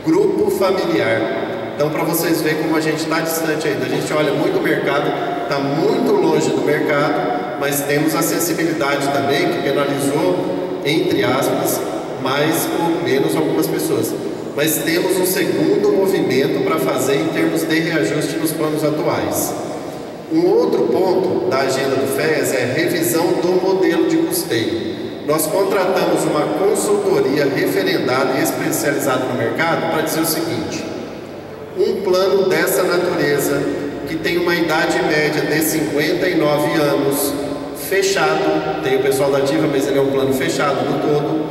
Grupo familiar. Então, para vocês verem como a gente está distante ainda. A gente olha muito o mercado, está muito longe do mercado, mas temos acessibilidade também, que penalizou, entre aspas, mais ou menos algumas pessoas. Mas temos um segundo movimento para fazer em termos de reajuste nos planos atuais. Um outro ponto da agenda do FEAS é a revisão do modelo de custeio. Nós contratamos uma consultoria referendada e especializada no mercado para dizer o seguinte: um plano dessa natureza, que tem uma idade média de 59 anos, fechado, tem o pessoal da ativa, mas ele é um plano fechado no todo.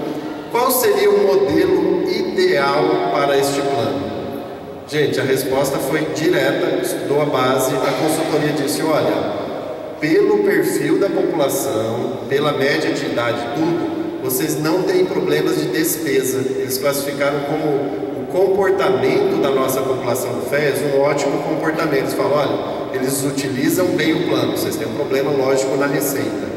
Qual seria o modelo ideal para este plano? Gente, a resposta foi direta, estudou a base, a consultoria disse: olha, pelo perfil da população, pela média de idade, tudo, vocês não têm problemas de despesa. Eles classificaram como o comportamento da nossa população do FEAS um ótimo comportamento. Eles falam: olha, eles utilizam bem o plano, vocês têm um problema lógico na receita.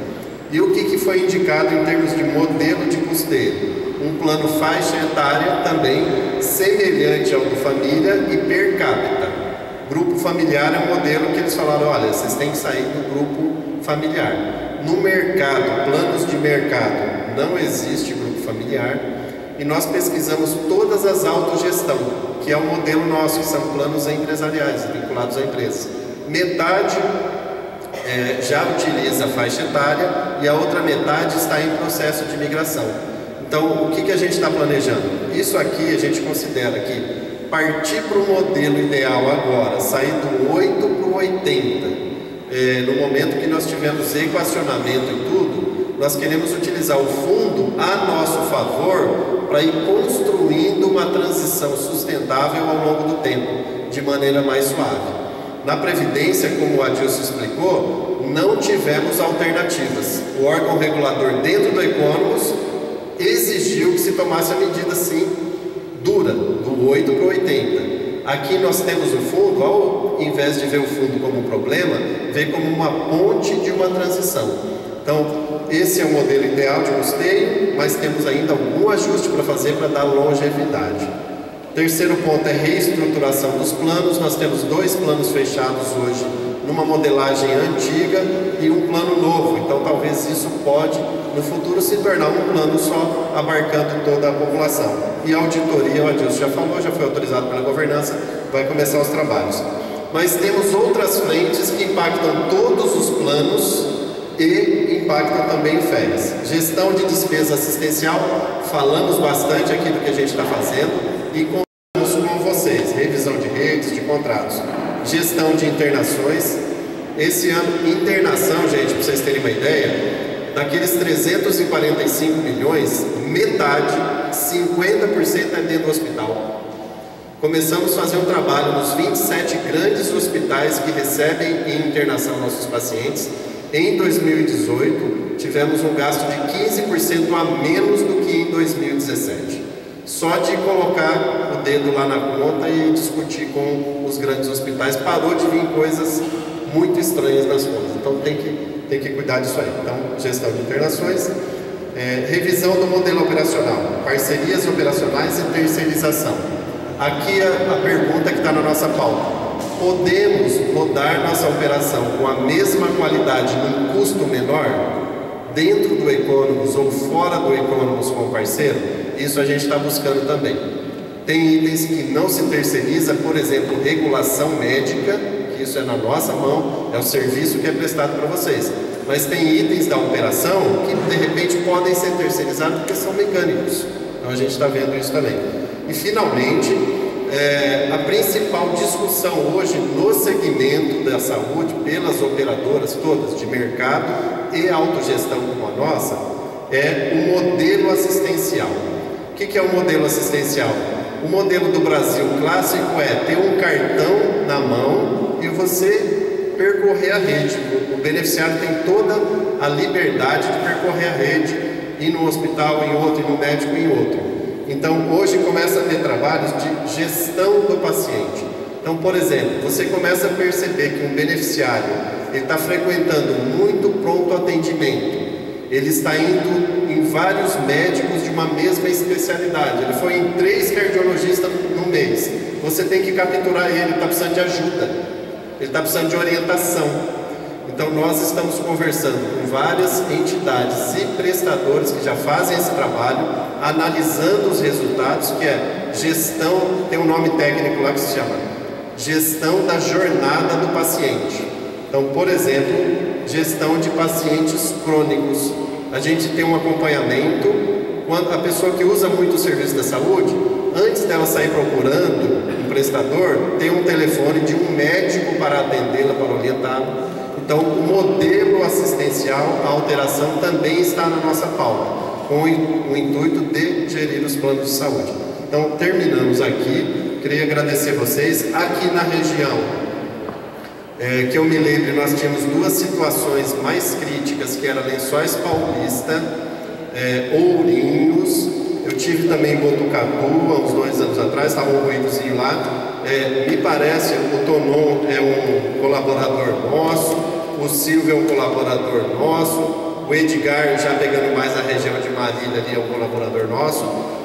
E o que foi indicado em termos de modelo de custeio? um plano faixa etária também semelhante ao do família e per capita. Grupo familiar é um modelo que eles falaram, olha, vocês têm que sair do grupo familiar. No mercado, planos de mercado, não existe grupo familiar, e nós pesquisamos todas as autogestão, que é o modelo nosso, que são planos empresariais, vinculados à empresa. Metade já utiliza a faixa etária e a outra metade está em processo de migração. Então, o que a gente está planejando? Isso aqui a gente considera que partir para o modelo ideal agora, sair do 8 para o 80, no momento que nós tivemos equacionamento e tudo, nós queremos utilizar o fundo a nosso favor para ir construindo uma transição sustentável ao longo do tempo, de maneira mais suave. Na Previdência, como o Adilson explicou, não tivemos alternativas. O órgão regulador dentro do Economos exigiu que se tomasse a medida, sim, dura, do 8 para o 80. Aqui nós temos o fundo, ao invés de ver o fundo como um problema, ver como uma ponte de uma transição. Então, esse é o modelo ideal de custeio, mas temos ainda algum ajuste para fazer para dar longevidade. Terceiro ponto é reestruturação dos planos. Nós temos 2 planos fechados hoje, numa modelagem antiga e um plano novo. Então, talvez isso pode, no futuro, se tornar um plano só, abarcando toda a população. E a auditoria, o Adilson já falou, já foi autorizado pela governança, vai começar os trabalhos. Mas temos outras frentes que impactam todos os planos e impactam também férias. Gestão de despesa assistencial, falamos bastante aqui do que a gente está fazendo e contamos com vocês, revisão de redes, de contratos. Gestão de internações, esse ano, internação, gente, para vocês terem uma ideia, daqueles 345 milhões, metade, 50% é dentro do hospital. Começamos a fazer um trabalho nos 27 grandes hospitais que recebem em internação nossos pacientes. Em 2018, tivemos um gasto de 15% a menos do que em 2017. Só de colocar o dedo lá na conta e discutir com os grandes hospitais, parou de vir coisas muito estranhas nas contas. Então tem que cuidar disso aí. Então, gestão de internações, revisão do modelo operacional, parcerias operacionais e terceirização. Aqui a pergunta que está na nossa pauta. Podemos rodar nossa operação com a mesma qualidade num custo menor, dentro do Economos ou fora do Economos com o parceiro? Isso a gente está buscando também. Tem itens que não se terceiriza, por exemplo, regulação médica, que isso é na nossa mão, é o serviço que é prestado para vocês. Mas tem itens da operação que de repente podem ser terceirizados porque são mecânicos. Então a gente está vendo isso também. E finalmente, a principal discussão hoje no segmento da saúde, pelas operadoras todas de mercado e autogestão como a nossa, é o modelo assistencial. O que é o modelo assistencial? O modelo do Brasil clássico é ter um cartão na mão e você percorrer a rede. O beneficiário tem toda a liberdade de percorrer a rede, ir no hospital em outro, ir no médico em outro. Então, hoje começa a ter trabalhos de gestão do paciente. Então, por exemplo, você começa a perceber que um beneficiário está frequentando muito pronto atendimento. Ele está indo em vários médicos de uma mesma especialidade. Ele foi em 3 cardiologistas no mês. Você tem que capturar ele está precisando de ajuda. Ele está precisando de orientação. Então, nós estamos conversando com várias entidades e prestadores que já fazem esse trabalho, analisando os resultados, que é gestão, tem um nome técnico lá que se chama gestão da jornada do paciente. Então, por exemplo, gestão de pacientes crônicos. A gente tem um acompanhamento, quando a pessoa que usa muito o serviço da saúde, antes dela sair procurando um prestador, tem um telefone de um médico para atendê-la, para orientá-la. Então, o modelo assistencial, a alteração também está na nossa pauta, com o intuito de gerir os planos de saúde. Então, terminamos aqui. Queria agradecer vocês. Aqui na região, que eu me lembro, nós tínhamos 2 situações mais críticas, que era Lençóis Paulista, Ourinhos. Eu tive também em Botucatu, há uns 2 anos atrás, estava um ruídozinho lá. Me parece, o Tonon é um colaborador nosso, o Silvio é um colaborador nosso, o Edgar, já pegando mais a região de Marília, ali é um colaborador nosso,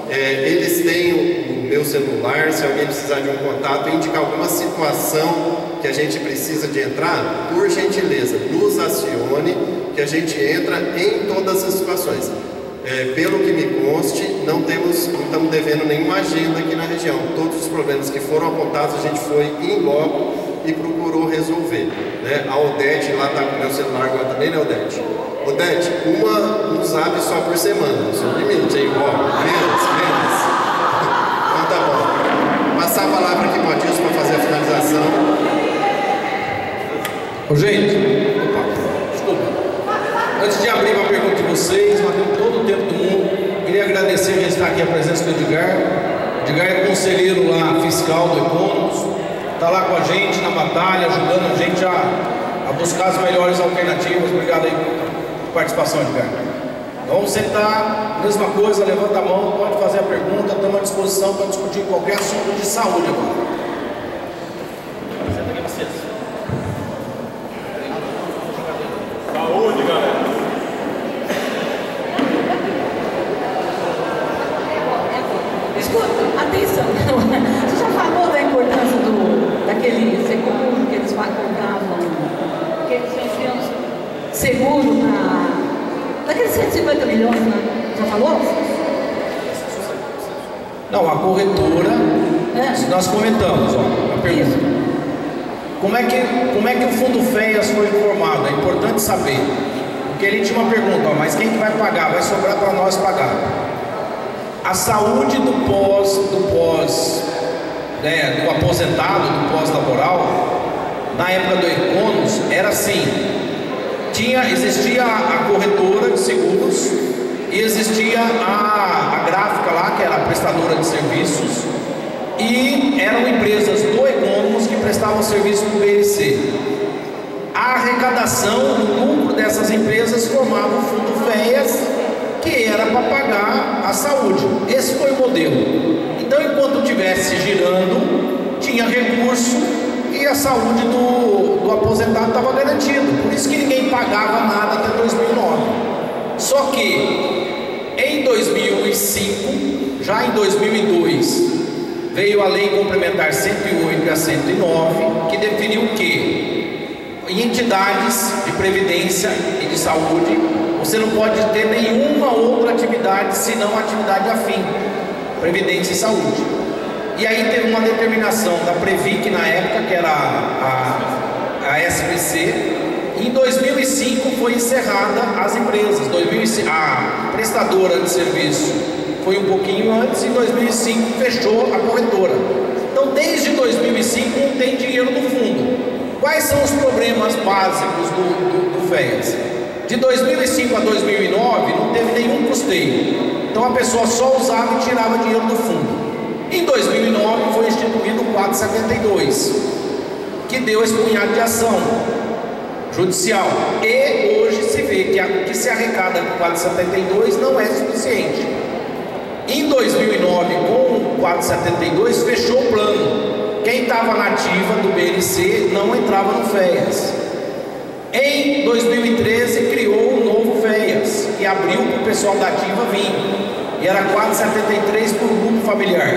eles têm o meu celular, se alguém precisar de um contato, indicar alguma situação que a gente precisa de entrar, por gentileza, nos acione, que a gente entra em todas as situações. Pelo que me conste, não estamos devendo nenhuma agenda aqui na região. Todos os problemas que foram apontados, a gente foi em loco e procurou resolver, né? A Odete lá está com o meu celular agora também, né, Odete? Odete, um zap só por semana, só um limite, hein? Menos. Então tá bom. Passar a palavra aqui para o Adilson para fazer a finalização. Ô, gente, desculpa. Antes de abrir uma pergunta de vocês, matando todo o tempo do mundo, queria agradecer a gente estar aqui a presença do Edgar. Edgar é conselheiro lá fiscal do Economos, está lá com a gente na batalha, ajudando a gente a buscar as melhores alternativas. Obrigado aí pela participação, Edgar. Então você está, mesma coisa, levanta a mão, pode fazer a pergunta, estamos à disposição para discutir qualquer assunto de saúde agora. Saúde, galera. Escuta, atenção, você já falou da importância daquele seguro que eles compravam, que eles vendiam seguro daqueles 150 milhões, né? Já falou? Não, a corretora, nós comentamos, ó, a pergunta. Como é que o Fundo FEAS foi formado? É importante saber. Porque ele tinha uma pergunta, ó, mas quem que vai pagar? Vai sobrar para nós pagar. A saúde do aposentado, do pós-laboral, na época do Economos, era assim. Existia a corretora de seguros e existia a gráfica lá, que era a prestadora de serviços, e eram empresas do Economos que prestavam serviço para o BNC. A arrecadação, o lucro dessas empresas formava o Fundo FEAS, que era para pagar a saúde. Esse foi o modelo. Então, enquanto estivesse girando, tinha recurso e a saúde do aposentado estava garantida. Por isso que ninguém pagava nada até 2009. Só que em 2005, já em 2002, veio a Lei Complementar 108 e a 109, que definiu o quê? Em entidades de previdência e de saúde, você não pode ter nenhuma outra atividade senão atividade afim, previdência e saúde. E aí teve uma determinação da Previc na época, que era a SPC. Em 2005 foi encerrada as empresas. A prestadora de serviço foi um pouquinho antes, e em 2005 fechou a corretora. Então, desde 2005 não tem dinheiro no fundo. Quais são os problemas básicos do FEAS? De 2005 a 2009 não teve nenhum custeio. Então a pessoa só usava e tirava dinheiro do fundo. Em 2009 foi instituído o 472, que deu esse punhado de ação judicial. E hoje se vê que o que se arrecada com o 472 não é suficiente. Em 2009, com o 472, fechou o plano. Quem estava na ativa do BNC não entrava no FEAS. Em 2013, criou um novo FEAS, que abriu para o pessoal da ativa vir. E era 473 por grupo familiar.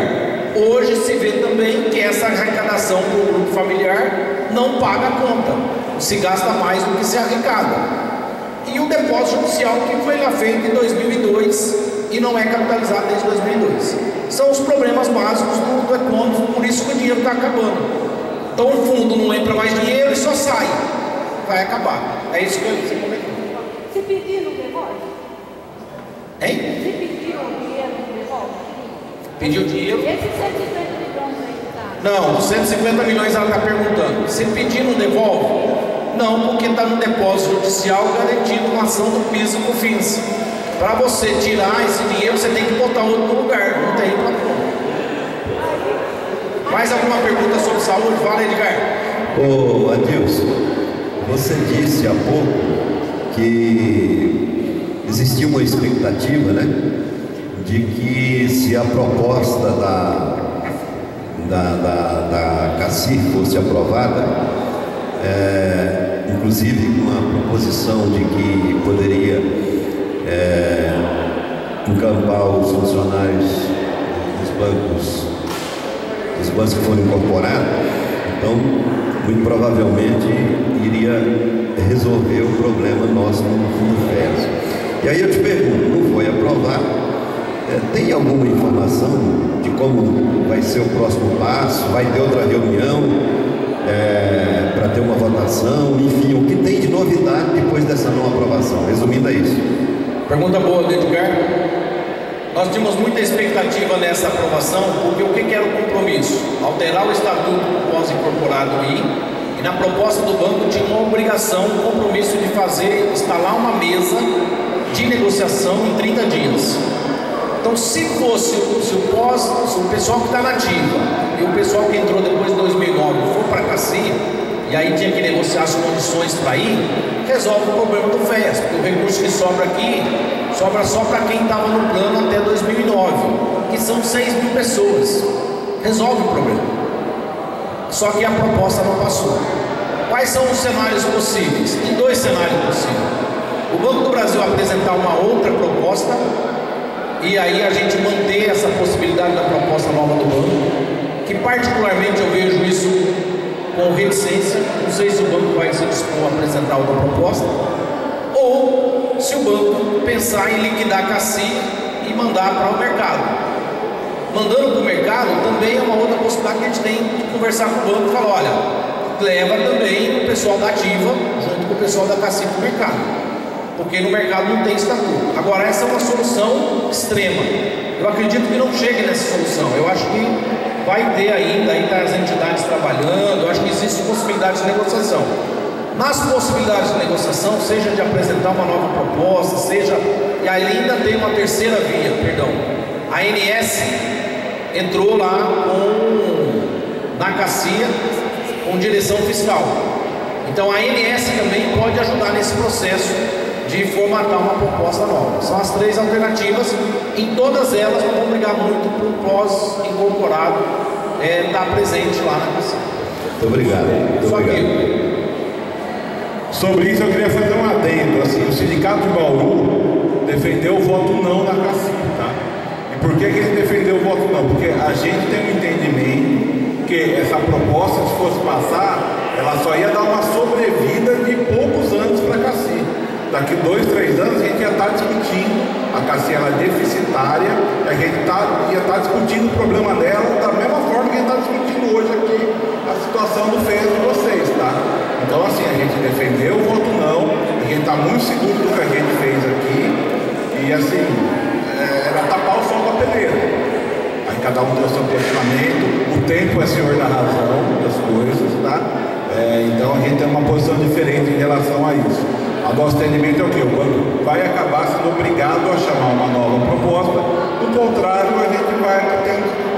Hoje se vê também que essa arrecadação por grupo familiar não paga a conta. Se gasta mais do que se arrecada. E o depósito judicial que foi lá feito em 2002 e não é capitalizado desde 2002. São os problemas básicos do Economos, por isso que o dinheiro está acabando. Então o fundo não entra mais dinheiro e só sai. Vai acabar. É isso que você comentou. Se pedir, não devolve? Hein? Se pedir o dinheiro, não devolve? Pediu dinheiro? Esses 150 milhões aí, tá? Não, 150 milhões ela está perguntando. Se pedir, não devolve? Não, porque está no depósito judicial garantido uma ação do PIS e COFINS. Para você tirar esse dinheiro, você tem que botar outro no lugar. Não tem para pôr. Mais alguma pergunta sobre saúde? Fala, Edgar. Ô Adilson, você disse há pouco que existia uma expectativa, né, de que se a proposta da CACIR fosse aprovada, inclusive uma proposição de que poderia encampar os funcionários dos bancos que foram incorporados. Então, muito provavelmente iria resolver o problema nosso no Fundo Férias. E aí eu te pergunto, não foi aprovado? Tem alguma informação de como vai ser o próximo passo? Vai ter outra reunião para ter uma votação? Enfim, o que tem de novidade depois dessa não aprovação? Resumindo, é isso. Pergunta boa do Edgar. Nós tínhamos muita expectativa nessa aprovação, porque o que era o compromisso? Alterar o estatuto pós-incorporado e na proposta do banco tinha uma obrigação, um compromisso de instalar uma mesa de negociação em 30 dias. Então, se fosse o pessoal que está na ativa e o pessoal que entrou depois de 2009 for para a CACI, e aí tinha que negociar as condições para ir, resolve o problema do FES, porque o recurso que sobra aqui sobra só para quem estava no plano até 2009, que são 6 mil pessoas. Resolve o problema. Só que a proposta não passou. Quais são os cenários possíveis? Tem 2 cenários possíveis. O Banco do Brasil apresentar uma outra proposta e aí a gente manter essa possibilidade da proposta nova do banco, que particularmente eu vejo isso com reticência. Não sei se o banco vai se dispor a apresentar outra proposta, ou se o banco pensar em liquidar a CACI e mandar para o mercado. Mandando para o mercado também é uma outra possibilidade que a gente tem de conversar com o banco e falar: olha, leva também o pessoal da ativa junto com o pessoal da CACI para o mercado, porque no mercado não tem estatuto. Agora, essa é uma solução extrema. Eu acredito que não chegue nessa solução. Eu acho que vai ter ainda as entidades trabalhando. Eu acho que existe possibilidade de negociação. Nas possibilidades de negociação, seja de apresentar uma nova proposta, seja... E ainda tem uma terceira via, perdão. A ANS entrou lá na CACI com direção fiscal. Então a ANS também pode ajudar nesse processo de formatar uma proposta nova. São as 3 alternativas. Em todas elas nós vamos brigar muito para o pós-incorporado estar presente lá na CACI. Muito obrigado. Muito obrigado. Sobre isso eu queria fazer um adendo. Assim, o Sindicato de Bauru defendeu o voto não na CACI, tá? E por que ele defendeu o voto não? Porque a gente tem um entendimento que essa proposta, se fosse passar, ela só ia dar uma sobrevida de poucos anos para a CACI. Daqui 2, 3 anos a gente ia estar discutindo, a CACI ela é deficitária, a gente ia estar discutindo o problema dela da mesma forma que a gente está discutindo hoje aqui a situação do FES de vocês, tá? Então assim, a gente defendeu o voto não, a gente está muito seguro do que a gente fez aqui, e assim, era tapar o sol da peneira. Aí cada um tem o seu posicionamento, o tempo é senhor da razão das coisas, tá? Então a gente tem uma posição diferente em relação a isso. O nosso entendimento é o quê? O banco vai acabar sendo obrigado a chamar uma nova proposta, do contrário, a gente vai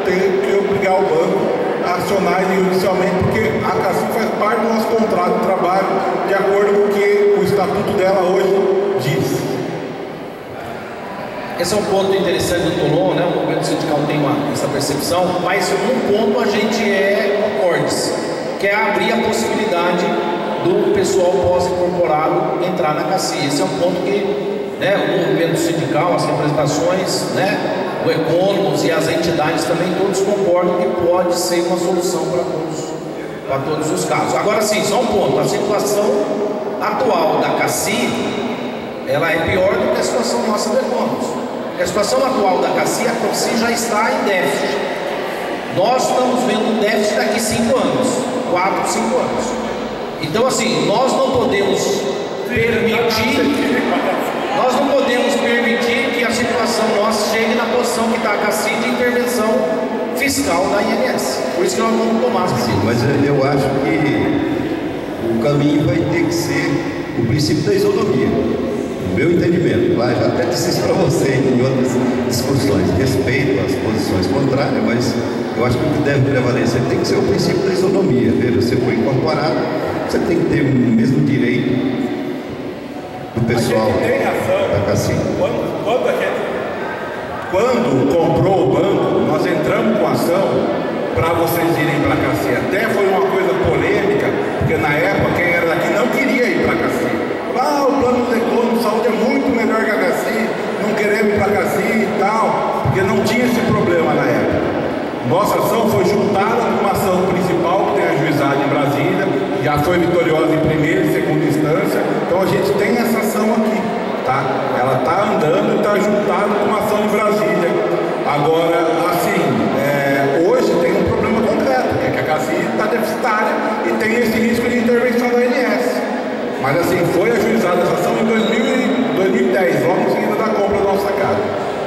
ter que obrigar o banco a acionar judicialmente, porque a CACI faz parte do nosso contrato de trabalho, de acordo com o que o estatuto dela hoje diz. Esse é um ponto interessante do Tolon, né? O movimento sindical tem essa percepção, mas um ponto a gente concordes, que é abrir a possibilidade do pessoal pós-incorporado entrar na CACI. Esse é um ponto que o movimento sindical, as representações, o Econômicos e as entidades também todos concordam que pode ser uma solução para todos os casos. Agora sim, só um ponto: a situação atual da CACI ela é pior do que a situação nossa do Econômicos. A situação atual da CACI, a CACI já está em déficit. Nós estamos vendo um déficit daqui 5 anos, 4, 5 anos. Então assim, nós não podemos permitir que a situação nossa chegue na posição que está a CACI de intervenção fiscal da INS. Por isso que nós vamos tomar as medidas. Mas eu acho que o caminho vai ter que ser o princípio da isonomia. No meu entendimento, lá já até disse isso para você em outras discussões. Respeito às posições contrárias, mas eu acho que o que deve prevalecer tem que ser o princípio da isonomia. Veja, você foi incorporado, você tem que ter o mesmo direito do pessoal da CACI. Quando comprou o banco, nós entramos com ação para vocês irem para a CACI. Até foi uma coisa polêmica, porque na época quem era daqui não queria ir para vitoriosa em primeira e segunda instância. Então a gente tem essa ação aqui, tá? Ela está andando e está juntada com uma ação em Brasília. Agora, assim, hoje tem um problema concreto, que é que a CACI está deficitária e tem esse risco de intervenção da ANS. Mas assim, foi ajuizada essa ação em 2010, logo em seguida da compra da nossa casa.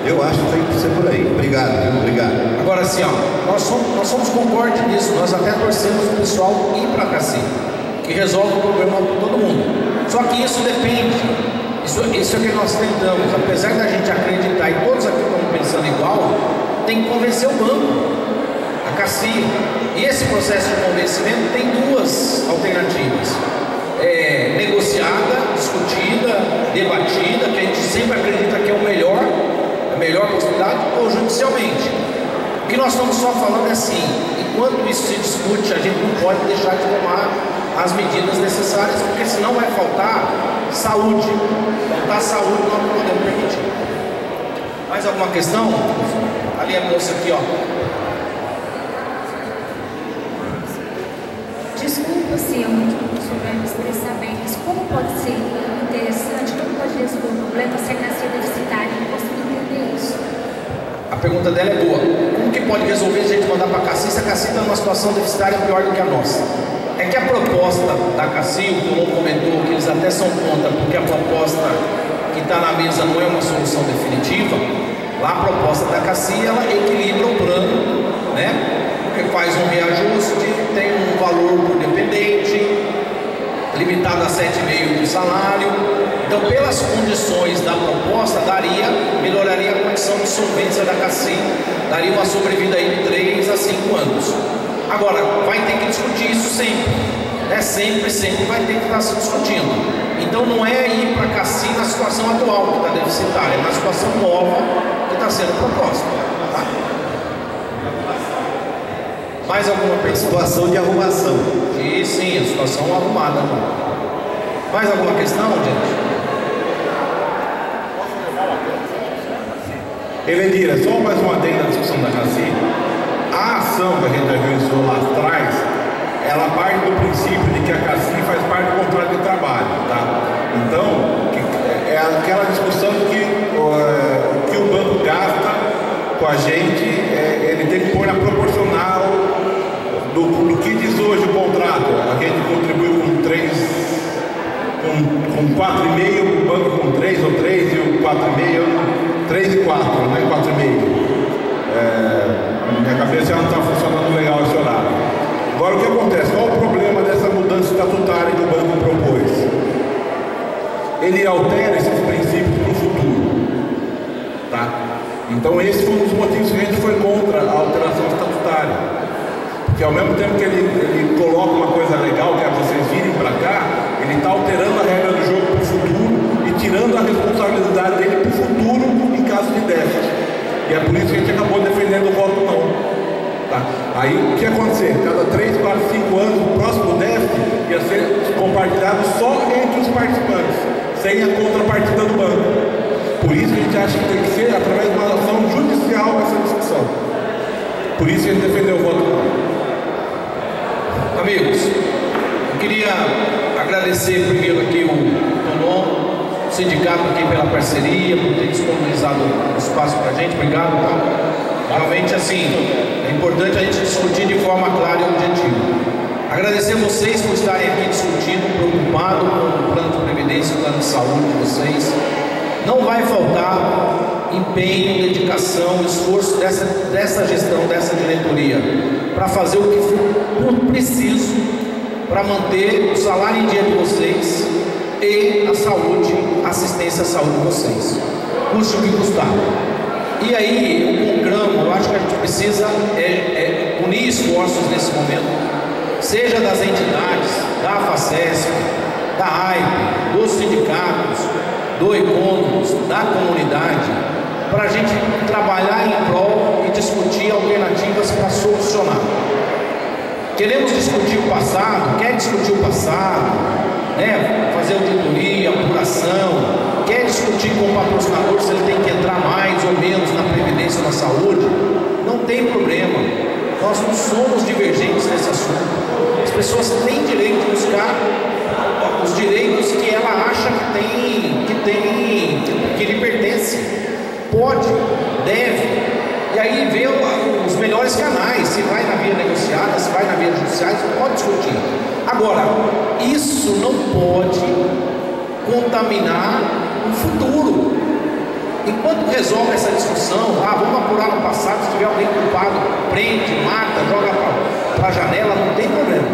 Eu acho que tem que ser por aí. Obrigado, viu? Obrigado. Agora assim, ó, nós somos concordes nisso, nós até torcemos o pessoal ir para a CACI, que resolve o problema de todo mundo. Só que isso depende, isso é que nós tentamos, apesar da gente acreditar e todos aqui estamos pensando igual, tem que convencer o banco, a CACI. E esse processo de convencimento tem duas alternativas. Negociada, discutida, debatida, que a gente sempre acredita que é a melhor possibilidade, ou judicialmente. O que nós estamos só falando é assim, enquanto isso se discute, a gente não pode deixar de tomar as medidas necessárias, porque senão vai faltar saúde. Faltar saúde nós não podemos permitir. Mais alguma questão? Ali a moça aqui, ó. Desculpa se eu não souber me expressar bem, mas como pode ser interessante, como pode resolver o problema se a CACI é deficitária? Eu não consigo entender isso. A pergunta dela é boa. Como que pode resolver a gente mandar para a CACI se a CACI está numa situação deficitária pior do que a nossa? É que a proposta da CACI, o Colombo comentou que eles até são contra, porque a proposta que está na mesa não é uma solução definitiva. Lá a proposta da CACI, ela equilibra o plano, né? Porque faz um reajuste, tem um valor por dependente, limitado a 7,5 do salário. Então, pelas condições da proposta, melhoraria a condição de solvência da CACI, daria uma sobrevida aí de 3 a 5 anos. Agora, vai ter que discutir isso sempre, né? Sempre vai ter que estar se discutindo. Então, não é ir para a CACI na situação atual, que está deficitária, é na situação nova que está sendo proposta. Tá? Mais alguma pergunta? Situação de arrumação. E sim, a situação arrumada. Mais alguma questão, gente? Elenira, só mais uma adendo na discussão da CACI. A ação que a gente ajuizou lá atrás, ela parte do princípio de que a CACI faz parte do contrato de trabalho, tá? Então, é aquela discussão de que o que o banco gasta com a gente, ele tem que pôr na proporcional do que diz hoje o contrato. A gente contribui com 4,5, o banco com 3 ou 3 e o 4,5, 3 e 4, né? 4,5. Minha cabeça já não está funcionando legal esse horário. Agora o que acontece? Qual o problema dessa mudança estatutária que o banco propôs? Ele altera esses princípios para o futuro, tá? Então esse foi um dos motivos que a gente foi contra a alteração estatutária, porque ao mesmo tempo que ele coloca uma coisa legal, que é vocês virem para cá, ele está alterando a regra do jogo para o futuro e tirando a responsabilidade dele para o futuro em caso de déficit. E é por isso que a gente acabou defendendo o voto não. Tá? Aí o que ia acontecer? Cada 3, 4, 5 anos, o próximo déficit ia ser compartilhado só entre os participantes, sem a contrapartida do banco. Por isso que a gente acha que tem que ser através de uma ação judicial essa discussão. Por isso que a gente defendeu o voto não. Amigos, eu queria agradecer primeiro aqui o Tonon, o sindicato aqui pela parceria, por ter disponibilizado o espaço para a gente. Obrigado, tá? Realmente, assim, é importante a gente discutir de forma clara e objetiva. Agradecer vocês por estarem aqui discutindo, preocupados com o plano de previdência, o plano de saúde de vocês. Não vai faltar empenho, dedicação, esforço dessa gestão, dessa diretoria, para fazer o que for preciso para manter o salário em dia de vocês e a saúde, a assistência à saúde de vocês, custe o que custar. E aí, o programa, eu acho que a gente precisa unir esforços nesse momento, seja das entidades, da FACESP, da AIP, dos sindicatos, do Econômicos, da comunidade, para a gente trabalhar em prol e discutir alternativas para solucionar. Queremos discutir o passado, quer discutir o passado, né? Fazer auditoria, apuração, quer discutir com o patrocinador se ele tem que entrar mais ou menos na previdência ou na saúde, não tem problema. Nós não somos divergentes nesse assunto. As pessoas têm direito de buscar os direitos que ela acha que lhe pertence. Pode, deve. E aí vê os melhores canais, se vai na via negociada, se vai na via judicial, pode discutir. Agora, isso não pode contaminar o futuro. Enquanto resolve essa discussão, vamos apurar no passado, se tiver alguém culpado, prende, mata, joga para a janela, não tem problema,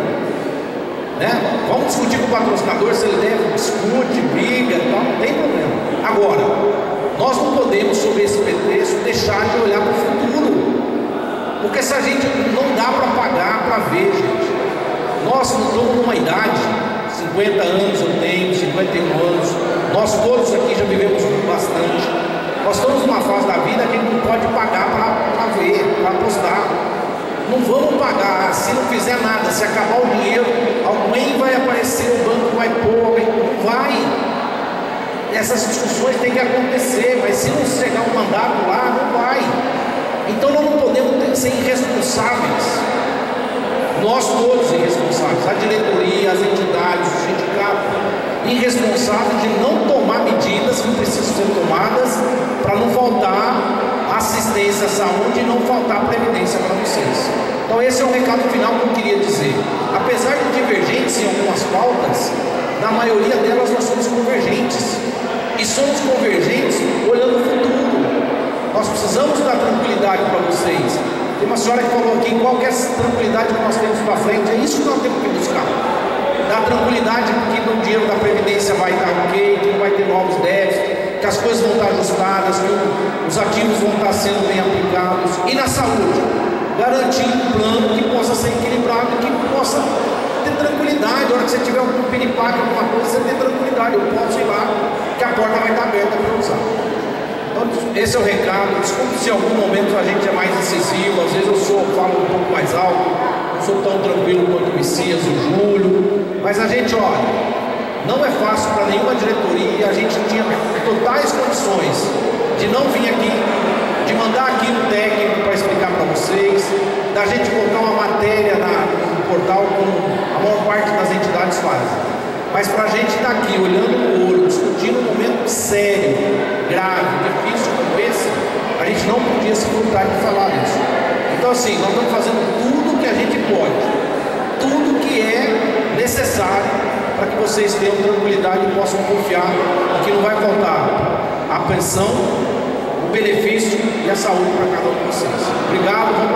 né? Vamos discutir com o patrocinador se ele deve, discute, briga, não tem problema. Agora, nós não podemos, sob esse pretexto, deixar de olhar para o futuro, porque se a gente não dá para pagar para ver, gente, nós não estamos numa idade, 50 anos eu tenho, 51 anos, nós todos aqui já vivemos bastante. Nós estamos numa fase da vida que a gente não pode pagar para ver, para apostar. Não vamos pagar se não fizer nada, se acabar o dinheiro, alguém vai aparecer, o banco vai pôr, não vai. Essas discussões têm que acontecer, mas se não chegar um mandato lá, não vai. Então nós não podemos ser irresponsáveis. Nós todos irresponsáveis, a diretoria, as entidades, o sindicato, irresponsáveis de não tomar medidas que precisam ser tomadas para não faltar assistência à saúde e não faltar previdência para vocês. Então esse é o recado final que eu queria dizer. Apesar de divergentes em algumas pautas, na maioria delas nós somos convergentes. E somos convergentes olhando o futuro. Nós precisamos dar tranquilidade para vocês. Tem uma senhora que falou aqui, qual que é a tranquilidade que nós temos para frente? É isso que nós temos que buscar. Dar tranquilidade que o dinheiro da Previdência vai estar ok, que não vai ter novos déficits, que as coisas vão estar ajustadas, que os ativos vão estar sendo bem aplicados. E na saúde, garantir um plano que possa ser equilibrado, que possa ter tranquilidade. A hora que você tiver algum piripaque, alguma coisa, você tem tranquilidade. Eu posso ir lá, que a porta vai estar aberta para usar. Então, esse é o recado. Desculpe se em algum momento a gente é mais incisivo, às vezes eu falo um pouco mais alto, não sou tão tranquilo quanto o Messias, o Júlio, mas a gente, olha, não é fácil para nenhuma diretoria. A gente tinha totais condições de não vir aqui, de mandar aqui um técnico para explicar para vocês, da gente colocar uma matéria no portal como a maior parte das entidades fazem. Mas para a gente estar aqui olhando no olho, discutindo um momento sério, grave, difícil como esse, a gente não podia se furtar de falar isso. Então assim, nós estamos fazendo tudo o que a gente pode, tudo que é necessário para que vocês tenham tranquilidade e possam confiar que não vai faltar a pensão, o benefício e a saúde para cada um de vocês. Obrigado.